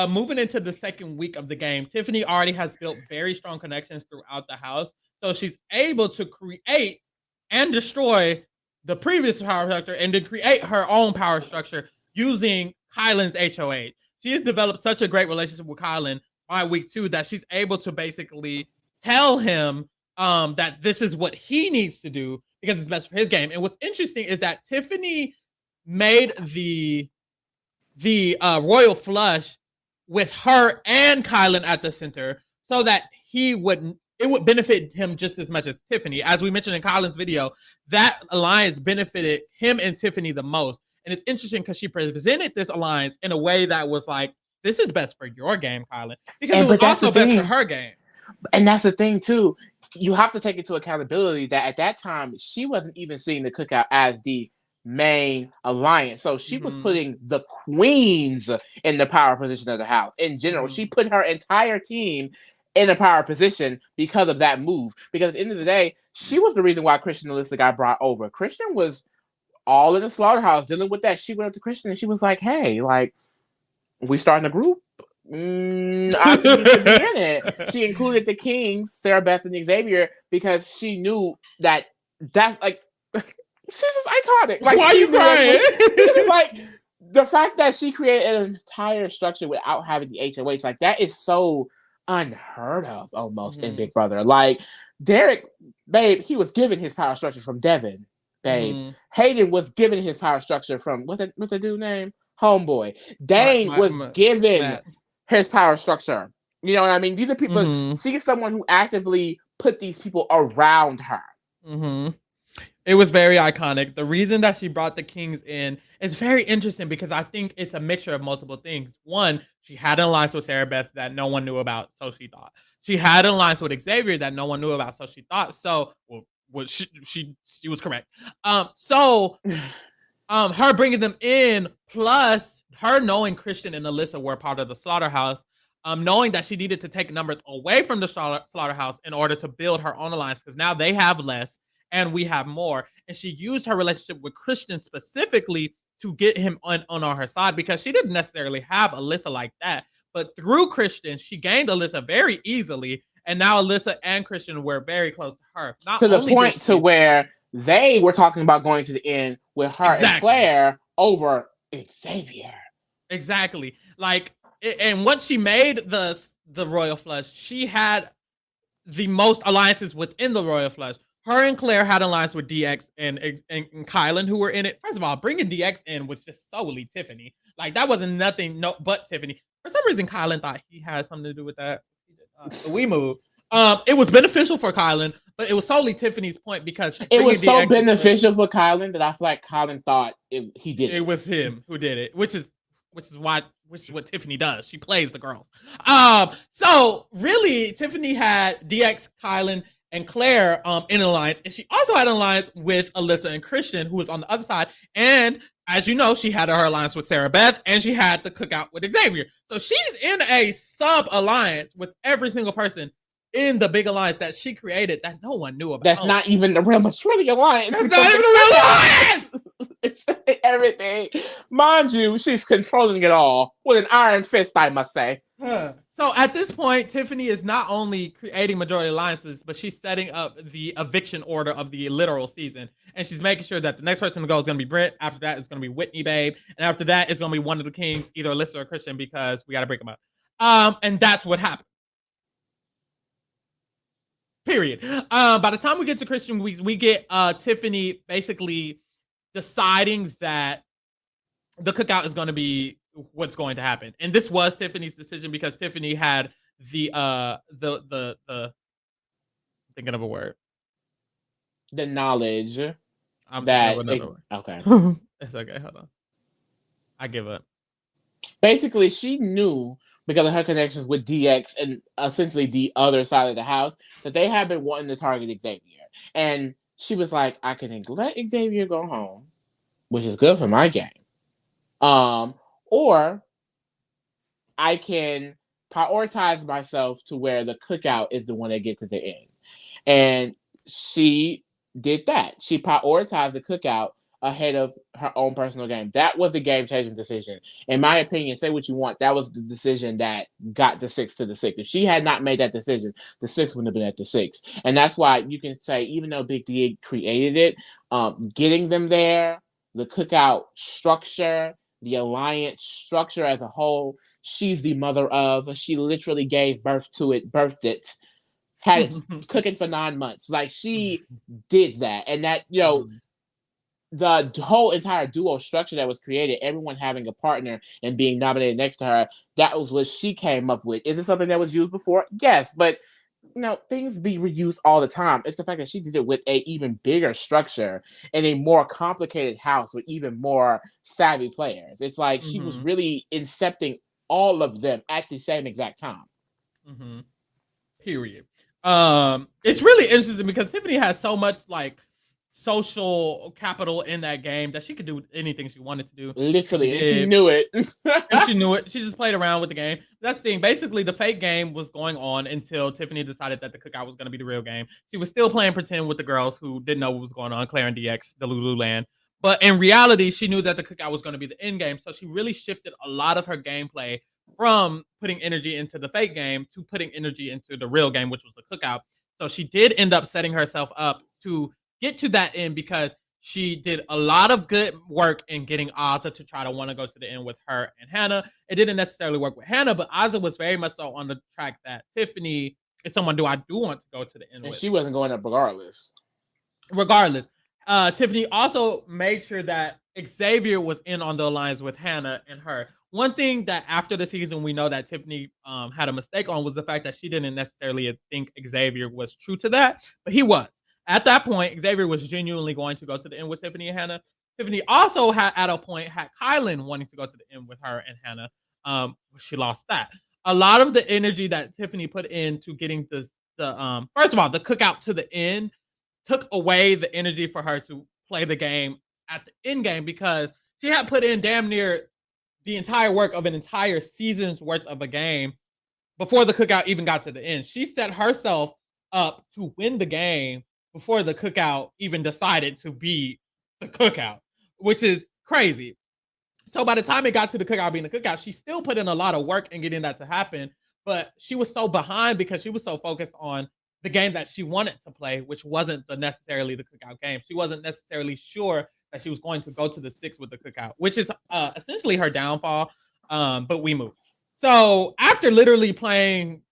Moving into the second week of the game, Tiffany already has built very strong connections throughout the house, so she's able to create and destroy the previous power structure and then create her own power structure using Kyland's HOH. She has developed such a great relationship with Kyland by week 2 that she's able to basically tell him that this is what he needs to do because it's best for his game. And what's interesting is that Tiffany made the royal flush with her and Kyland at the center so that it would benefit him just as much as Tiffany. As we mentioned in Kyland's video, that alliance benefited him and Tiffany the most. And it's interesting because she presented this alliance in a way that was like, this is best for your game, Kyland, because it was also best for her game. And that's the thing, too. You have to take into accountability that at that time, she wasn't even seeing the Cookout as the main alliance. So she was putting the queens in the power position of the house. In general, she put her entire team in a power position because of that move. Because at the end of the day, she was the reason why Christian and Alyssa got brought over. Christian was all in the slaughterhouse dealing with that. She went up to Christian and she was like, "Hey, like, we starting a group? I think we should be in it." She included the Kings, Sarah Beth and Xavier, because she knew that's like she's just iconic. Like, why are you crying? Like the fact that she created an entire structure without having the HOH, like that is so unheard of almost in Big Brother. Like Derek, babe, he was given his power structure from Devin. Babe, Hayden was given his power structure from what's the dude name? Homeboy. Dane was given his power structure. You know what I mean? These are people. She's someone who actively put these people around her. It was very iconic. The reason that she brought the Kings in is very interesting because I think it's a mixture of multiple things. One, she had an alliance with Sarah Beth that no one knew about, so she thought. She had an alliance with Xavier that no one knew about, so she thought. So, she was correct. Her bringing them in, plus her knowing Christian and Alyssa were part of the slaughterhouse, knowing that she needed to take numbers away from the slaughterhouse in order to build her own alliance, because now they have less and we have more. And she used her relationship with Christian specifically to get him on her side, because she didn't necessarily have Alyssa like that. But through Christian, she gained Alyssa very easily. And now Alyssa and Christian were very close to her. To the point to where they were talking about going to the end with her and Claire over Xavier. Exactly. Like, and once she made the Royal Flush, she had the most alliances within the Royal Flush. Her and Claire had an alliance with DX and Kyland, who were in it. First of all, bringing DX in was just solely Tiffany. Like, that wasn't nothing but Tiffany. For some reason, Kyland thought he had something to do with that. So we moved. It was beneficial for Kyland, but it was solely Tiffany's point because it was so beneficial for Kyland that I feel like Kyland thought he did it. It was him who did it, which is what Tiffany does. She plays the girls. So really, Tiffany had DX, Kyland, and Claire in an alliance, and she also had an alliance with Alyssa and Christian, who was on the other side. And as you know, she had her alliance with Sarah Beth, and she had the cookout with Xavier. So she's in a sub alliance with every single person in the big alliance that she created that no one knew about. That's not even the real Maturity Alliance. That's not even the real alliance! It's everything. Mind you, she's controlling it all with an iron fist, I must say. So at this point, Tiffany is not only creating majority alliances, but she's setting up the eviction order of the literal season. And she's making sure that the next person to go is going to be Brent. After that, it's going to be Whitney, babe. And after that, it's going to be one of the kings, either Alyssa or Christian, because we got to break them up. And that's what happened. Period. By the time we get to Christian, we get Tiffany basically deciding that the cookout is going to be what's going to happen, and this was Tiffany's decision because Tiffany had the thinking of a word, the knowledge that okay. It's okay. Hold on, I give up. Basically, she knew because of her connections with DX and essentially the other side of the house that they had been wanting to target Xavier, and she was like, I can let Xavier go home, which is good for my game. Or I can prioritize myself to where the cookout is the one that gets to the end. And she did that. She prioritized the cookout ahead of her own personal game. That was the game-changing decision. In my opinion, say what you want, that was the decision that got the 6 to the 6. If she had not made that decision, the 6 wouldn't have been at the 6. And that's why you can say, even though Big D created it, getting them there, the cookout structure, the alliance structure as a whole, she's the mother of. She literally gave birth to it, birthed it, had it cooking for 9 months. Like, she did that. And that, the whole entire duo structure that was created, everyone having a partner and being nominated next to her, that was what she came up with. Is it something that was used before? Yes, but things be reused all the time. It's the fact that she did it with a even bigger structure and a more complicated house with even more savvy players. It's like she was really incepting all of them at the same exact time. Period. It's really interesting because Tiffany has so much social capital in that game that she could do anything she wanted to do. Literally, and she knew it. And she knew it. She just played around with the game. That's the thing. Basically, the fake game was going on until Tiffany decided that the cookout was going to be the real game. She was still playing pretend with the girls who didn't know what was going on, Claire and DX, the Lululand. But in reality, she knew that the cookout was going to be the end game. So she really shifted a lot of her gameplay from putting energy into the fake game to putting energy into the real game, which was the cookout. So she did end up setting herself up to get to that end because she did a lot of good work in getting Azah to try to want to go to the end with her and Hannah. It didn't necessarily work with Hannah, but Azah was very much so on the track that Tiffany is someone I do want to go to the end with. She wasn't going up regardless. Tiffany also made sure that Xavier was in on the alliance with Hannah and her. One thing that after the season we know that Tiffany had a mistake on was the fact that she didn't necessarily think Xavier was true to that, but he was. At that point, Xavier was genuinely going to go to the end with Tiffany and Hannah. Tiffany also had Kyland wanting to go to the end with her and Hannah. She lost that. A lot of the energy that Tiffany put into getting first of all, the cookout to the end took away the energy for her to play the game at the end game because she had put in damn near the entire work of an entire season's worth of a game before the cookout even got to the end. She set herself up to win the game before the cookout even decided to be the cookout, which is crazy. So by the time it got to the cookout being the cookout, she still put in a lot of work in getting that to happen, but she was so behind because she was so focused on the game that she wanted to play, which wasn't necessarily the cookout game. She wasn't necessarily sure that she was going to go to the 6 with the cookout, which is essentially her downfall, but we moved. So after literally playing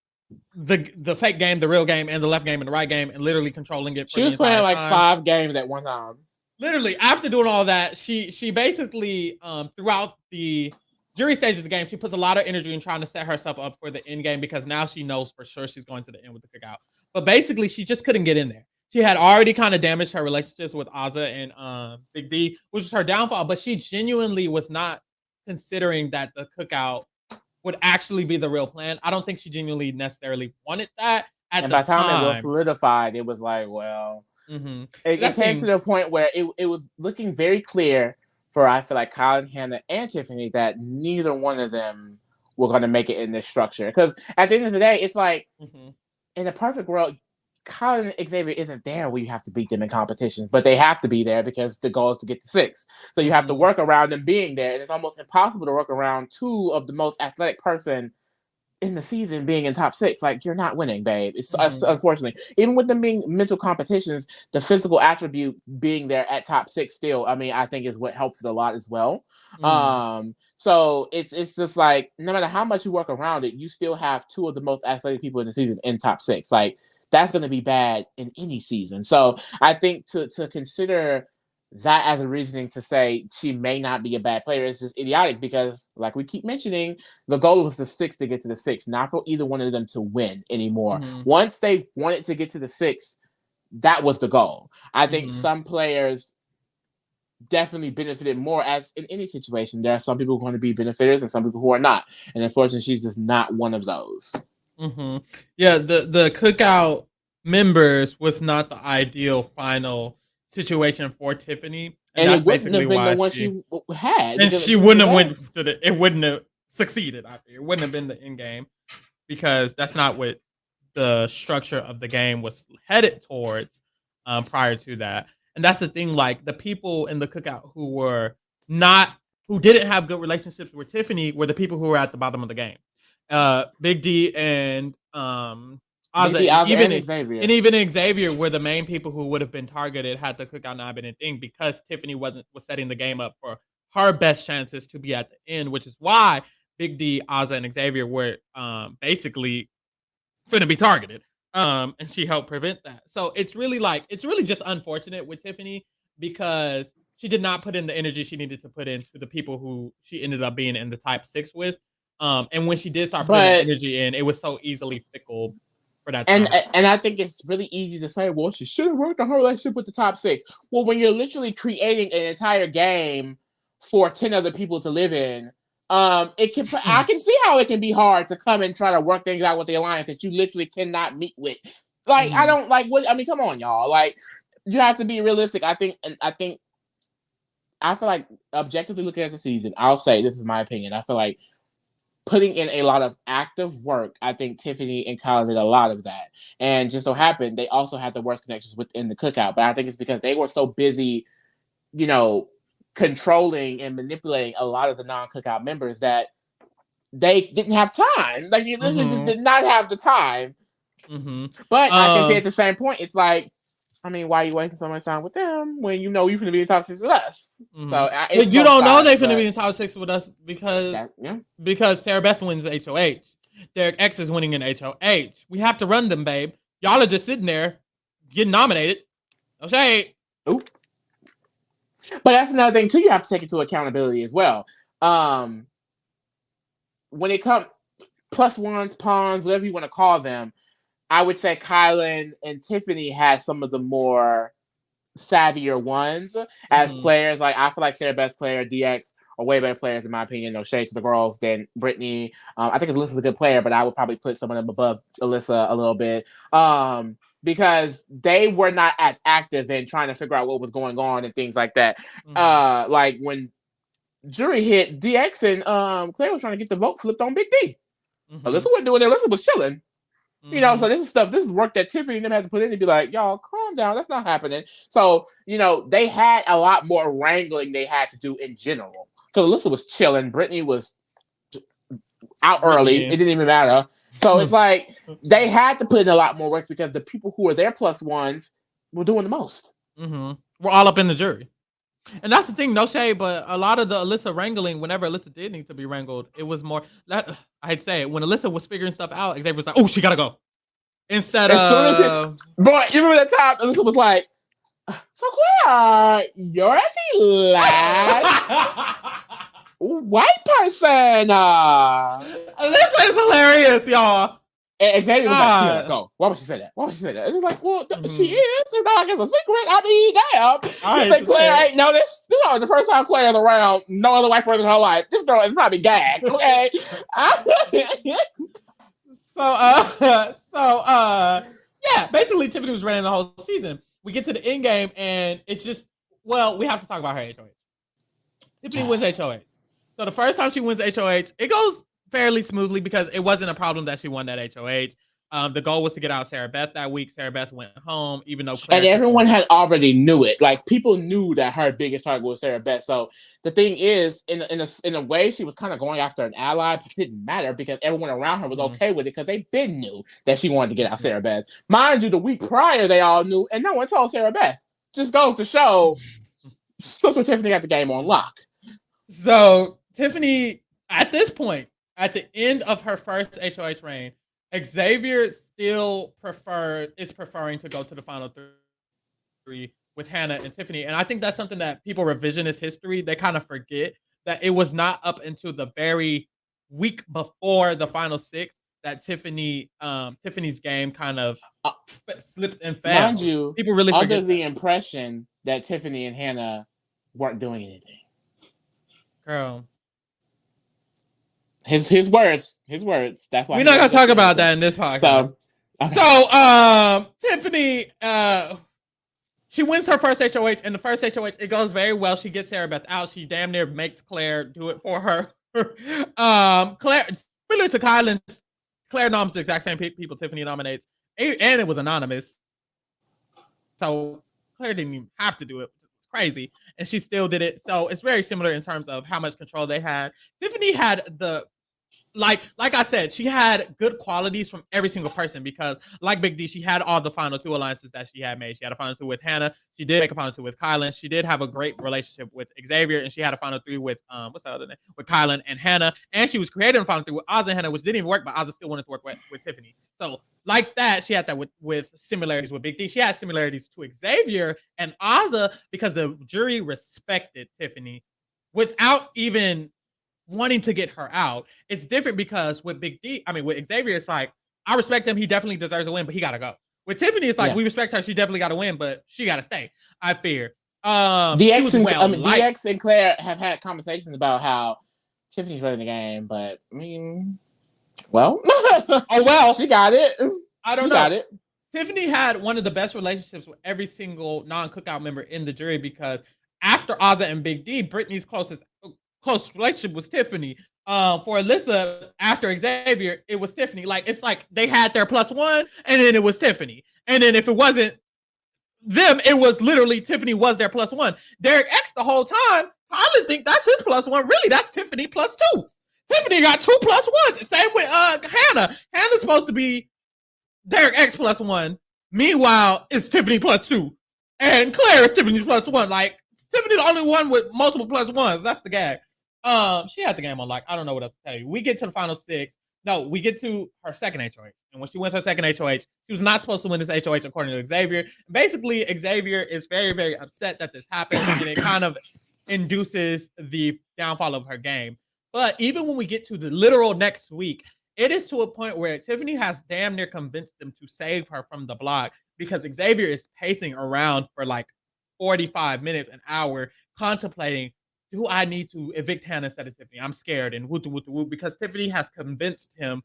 the fake game, the real game, and the left game and the right game, and literally controlling it. She was playing like 5 games at one time. Literally, after doing all that, she basically throughout the jury stage of the game, she puts a lot of energy in trying to set herself up for the end game because now she knows for sure she's going to the end with the cookout. But basically, she just couldn't get in there. She had already kind of damaged her relationships with Azah and Big D, which was her downfall. But she genuinely was not considering that the cookout would actually be the real plan. I don't think she genuinely necessarily wanted that at and the by the time it was time. solidified, it was like, well, Mm-hmm. it came to the point where it was looking very clear for, I feel like, Kyland, Hannah, and Tiffany that neither one of them were going to make it in this structure. Because at the end of the day, it's like, in a perfect world, Kyland and Xavier isn't there where you have to beat them in competitions, but they have to be there because the goal is to get to 6. So you have to work around them being there, and it's almost impossible to work around 2 of the most athletic person in the season being in top 6. Like, you're not winning, babe. It's unfortunately, even with them being mental competitions, the physical attribute being there at top 6 still, I mean, I think is what helps it a lot as well. So it's just like, no matter how much you work around it, you still have 2 of the most athletic people in the season in top 6. Like, that's going to be bad in any season. So I think to consider that as a reasoning to say she may not be a bad player is just idiotic because, like we keep mentioning, the goal was the 6 to get to the 6, not for either one of them to win anymore. Once they wanted to get to the 6, that was the goal. I think some players definitely benefited more, as in any situation. There are some people who are going to be benefiters and some people who are not. And unfortunately, she's just not one of those. Yeah, the cookout members was not the ideal final situation for Tiffany, and that's basically why the one she had, and she wouldn't have went to the. It wouldn't have succeeded. It wouldn't have been the end game because that's not what the structure of the game was headed towards prior to that. And that's the thing. Like, the people in the cookout who didn't have good relationships with Tiffany were the people who were at the bottom of the game. Big D and Azah, and even Xavier were the main people who would have been targeted had the cookout not been a thing, because Tiffany was setting the game up for her best chances to be at the end, which is why Big D, Azah, and Xavier were basically going to be targeted. And she helped prevent that. So it's really just unfortunate with Tiffany because she did not put in the energy she needed to put into the people who she ended up being in the type 6 with. And when she did start putting energy in, it was so easily fickle for that time. And I think it's really easy to say, well, she should have worked on her relationship with the top 6. Well, when you're literally creating an entire game for 10 other people to live in, it can. I can see how it can be hard to come and try to work things out with the alliance that you literally cannot meet with. Like, I don't like what I mean. Come on, y'all. Like, you have to be realistic. I feel like objectively looking at the season, I'll say this is my opinion. I feel like putting in a lot of active work, I think Tiffany and Kyland did a lot of that. And just so happened, they also had the worst connections within the cookout. But I think it's because they were so busy, controlling and manipulating a lot of the non-cookout members that they didn't have time. Like, you literally just did not have the time. But I can say at the same point, it's like, I mean, why are you wasting so much time with them when you know you're going to be in the top 6 with us? So you don't know they're going to be in the top 6 with us because Sarah Beth wins HOH. Derek X is winning in HOH. We have to run them, babe. Y'all are just sitting there getting nominated. No shade. Oop. But that's another thing too. You have to take into accountability as well. When it comes +1s, pawns, whatever you want to call them, I would say Kyland and Tiffany had some of the more savvier ones as players. Like, I feel like Sarah Best player, DX are way better players in my opinion. No shade to the girls than Brittany. I think Alyssa's a good player, but I would probably put some of them above Alyssa a little bit. Because they were not as active in trying to figure out what was going on and things like that. Like when jury hit, DX and Claire was trying to get the vote flipped on Big D. Alyssa wasn't doing it. Alyssa was chilling. So this is work that Tiffany and them had to put in to be like, y'all, calm down. That's not happening. So, they had a lot more wrangling they had to do in general. Because Alyssa was chilling. Brittany was out early. It didn't even matter. So it's like they had to put in a lot more work because the people who were their +1s were doing the most. We're all up in the jury. And that's the thing, no shade, but a lot of the Alyssa wrangling, whenever Alyssa did need to be wrangled, it was more, I hate to say it, when Alyssa was figuring stuff out, Xavier was like, oh, she gotta go. Instead of... Boy, you remember that time Alyssa was like, so Claire, you're at the last white Listen. This is hilarious, y'all. And Xavier was like, "Here, go." Why would she say that? Why would she say that? And it's like, well, she is. It's not like it's a secret. I mean, damn. You think Claire ain't noticed? You know, the first time Claire's around, no other white person in her life, this girl is probably gagged. Okay. Yeah, basically Tiffany was running the whole season. We get to the end game and it's just, well, we have to talk about her HOH. Tiffany wins HOH. So the first time she wins HOH, it goes fairly smoothly because it wasn't a problem that she won that HOH. The goal was to get out Sarah Beth that week. Sarah Beth went home, even though Claire, and everyone had already knew it. Like, people knew that her biggest target was Sarah Beth. So the thing is, in a way, she was kind of going after an ally, but it didn't matter because everyone around her was okay with it because they been knew that she wanted to get out Sarah Beth. Mind you, the week prior they all knew, and no one told Sarah Beth. Just goes to show, Sister Tiffany got the game on lock. So Tiffany, at this point, at the end of her first HOH reign, Xavier still is preferring to go to the final three with Hannah and Tiffany. And I think that's something that people revisionist history, they kind of forget that it was not up until the very week before the final six that Tiffany's game kind of slipped and fell. Mind you, people really forget the impression that Tiffany and Hannah weren't doing anything. Girl. His words. That's why we're not gonna talk about that in this podcast. So Tiffany, she wins her first HOH, and the first HOH it goes very well. She gets Sarah Beth out. She damn near makes Claire do it for her. Claire, similar to Kyland, Claire nominates the exact same people Tiffany nominates, and it was anonymous. So Claire didn't even have to do it. It's crazy, and she still did it. So it's very similar in terms of how much control they had. Tiffany had the like I said, she had good qualities from every single person because, like Big D, she had all the final two alliances that she had made. She had a final two with Hannah. She did make a final two with Kyland. She did have a great relationship with Xavier, and she had a final three with what's the other name? With Kyland and Hannah. And she was creating a final three with Azah and Hannah, which didn't even work, but Azah still wanted to work with Tiffany. So like that, she had that with similarities with Big D. She had similarities to Xavier and Azah because the jury respected Tiffany without even wanting to get her out. It's different because with with Xavier, it's like, I respect him. He definitely deserves a win, but he got to go. With Tiffany, it's like, we respect her. She definitely got to win, but she got to stay. I fear. DX and Claire have had conversations about how Tiffany's running the game, but I mean, well, she got it. I don't know. Tiffany had one of the best relationships with every single non-Cookout member in the jury because after Azah and Big D, Brittany's close relationship was Tiffany. For Alyssa, after Xavier, it was Tiffany. Like, it's like they had their +1, and then it was Tiffany. And then if it wasn't them, it was literally Tiffany was their +1. Derek X the whole time, I didn't think that's his +1. Really, that's Tiffany +2. Tiffany got 2 +1s. Same with Hannah. Hannah's supposed to be Derek X +1. Meanwhile, it's Tiffany +2. And Claire is Tiffany +1. Like, Tiffany's the only one with multiple +1s. That's the gag. She had the game on lock. I don't know what else to tell you. We get to the final six. No, we get to her second HOH. And when she wins her second HOH, she was not supposed to win this HOH according to Xavier. Basically, Xavier is very, very upset that this happened. And it kind of induces the downfall of her game. But even when we get to the literal next week, it is to a point where Tiffany has damn near convinced them to save her from the block because Xavier is pacing around for like 45 minutes, an hour, contemplating, do I need to evict Hannah instead of Tiffany? I'm scared, and whoop, because Tiffany has convinced him,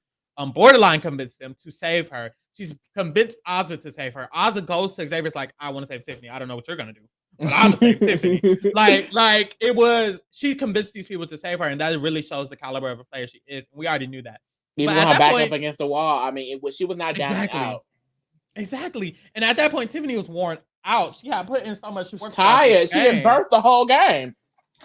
borderline convinced him to save her. She's convinced Azah to save her. Azah goes to Xavier's like, I want to save Tiffany. I don't know what you're going to do, but I'm going to save Tiffany. Like it was, she convinced these people to save her, and that really shows the caliber of a player she is. We already knew that. Even with her back up against the wall, I mean, she was not down and out. Exactly. And at that point, Tiffany was worn out. She had put in so much work. She was tired. She had birthed the whole game.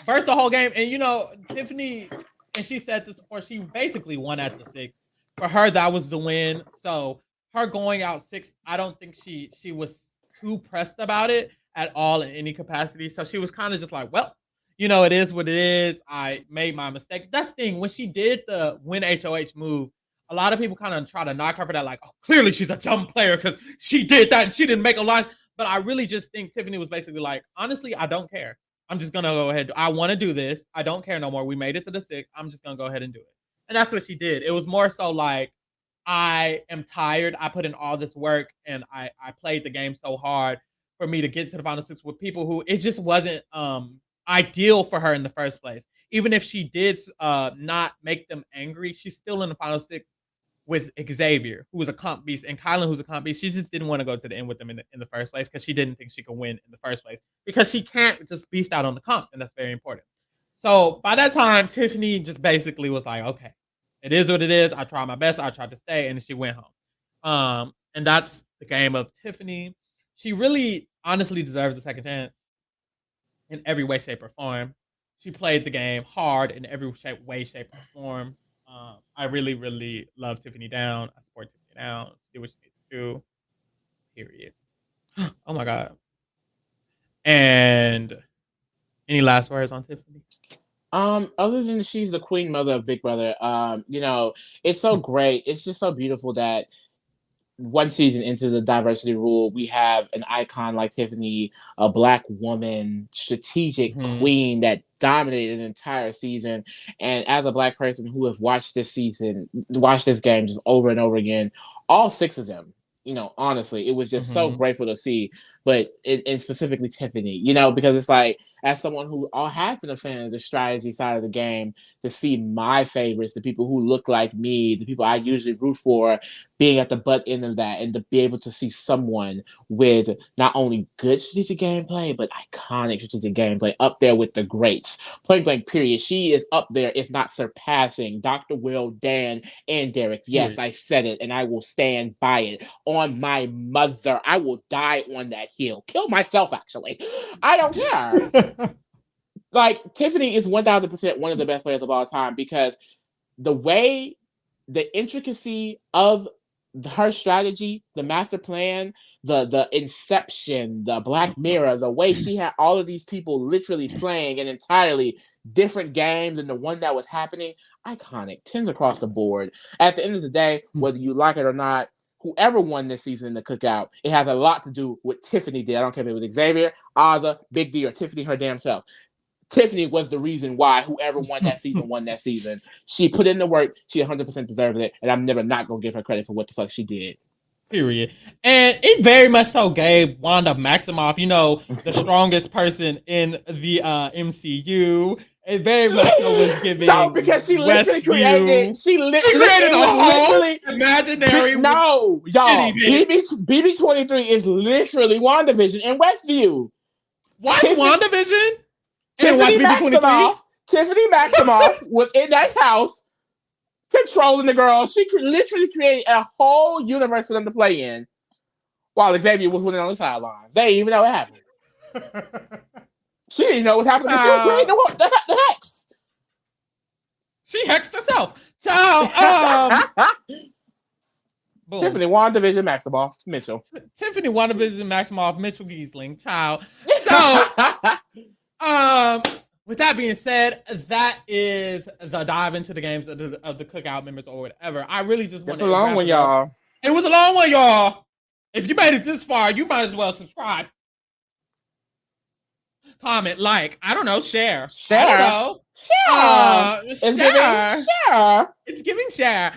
And Tiffany, and she said this before, she basically won at the 6. For her, that was the win. So her going out 6, I don't think she was too pressed about it at all in any capacity. So she was kind of just like, well, it is what it is. I made my mistake. That's the thing. When she did the win HOH move, a lot of people kind of try to knock her for that. Like, oh, clearly she's a dumb player because she did that and she didn't make a line. But I really just think Tiffany was basically like, honestly, I don't care. I'm just gonna go ahead. I want to do this. I don't care no more. We made it to the 6. I'm just gonna go ahead and do it. And that's what she did. It was more so like, I am tired. I put in all this work and I played the game so hard for me to get to the final 6 with people who it just wasn't ideal for her in the first place. Even if she did not make them angry, she's still in the final 6 with Xavier, who was a comp beast, and Kyland, who's a comp beast. She just didn't want to go to the end with them in the first place because she didn't think she could win in the first place because she can't just beast out on the comps, and that's very important. So by that time, Tiffany just basically was like, okay, it is what it is. I tried my best. I tried to stay, and she went home. And that's the game of Tiffany. She really honestly deserves a second chance in every way, shape, or form. She played the game hard in every way, shape, or form. I really, really love Tiffany down. I support Tiffany down. Do what she needs to do. Period. Oh my God. And any last words on Tiffany? Other than she's the queen mother of Big Brother, it's so great. It's just so beautiful that one season into the diversity rule, we have an icon like Tiffany, a Black woman, strategic queen that dominated an entire season. And as a Black person who has watched this game just over and over again, all 6 of them, honestly, it was just so grateful to see. But and specifically Tiffany, because it's like, as someone who has been a fan of the strategy side of the game, to see my favorites, the people who look like me, the people I usually root for, being at the butt end of that, and to be able to see someone with not only good strategic gameplay, but iconic strategic gameplay up there with the greats. Point blank, period. She is up there, if not surpassing Dr. Will, Dan, and Derek. Yes, I said it, and I will stand by it. On my mother, I will die on that hill. Kill myself, actually. I don't care. Like, Tiffany is 1000% one of the best players of all time, because the intricacy of her strategy, the master plan, the inception, the Black Mirror, the way she had all of these people literally playing an entirely different game than the one that was happening, iconic, 10s across the board. At the end of the day, whether you like it or not, whoever won this season in the Cookout, it has a lot to do with Tiffany did. I don't care if it was Xavier, Azah, Big D, or Tiffany her damn self. Tiffany was the reason why whoever won that season. She put in the work. She 100% deserved it. And I'm never not going to give her credit for what the fuck she did. Period. And it very much so gave Wanda Maximoff, the strongest person in the MCU. It very much so was giving. No, because she literally created. She created a whole imaginary. No, y'all. BB23 is literally WandaVision in Westview. Watch WandaVision? Tiffany Maximoff was in that house controlling the girls. She literally created a whole universe for them to play in, while Xavier was winning on the sidelines. They didn't even know what happened. She didn't know what happened. She was creating the hex. She hexed herself. Child. Tiffany WandaVision Maximoff Mitchell. Tiffany WandaVision Maximoff Mitchell Giesling. Child. So, with that being said, that is the dive into the games of the Cookout members or whatever. I really just want to. It's a long one, y'all. It was a long one, y'all. If you made it this far, you might as well subscribe, comment, like. I don't know, share. I don't know. Share. It's giving share. It's giving share.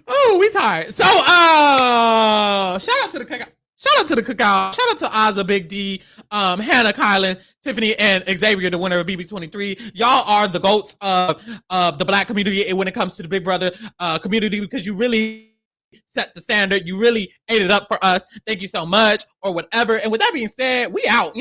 Oh, we tired. So, shout out to the Cookout. Shout out to the Cookout. Shout out to Azah, Big D, Hannah, Kyland, Tiffany, and Xavier, the winner of BB23. Y'all are the GOATs of the Black community when it comes to the Big Brother community, because you really set the standard. You really ate it up for us. Thank you so much, or whatever. And with that being said, we out.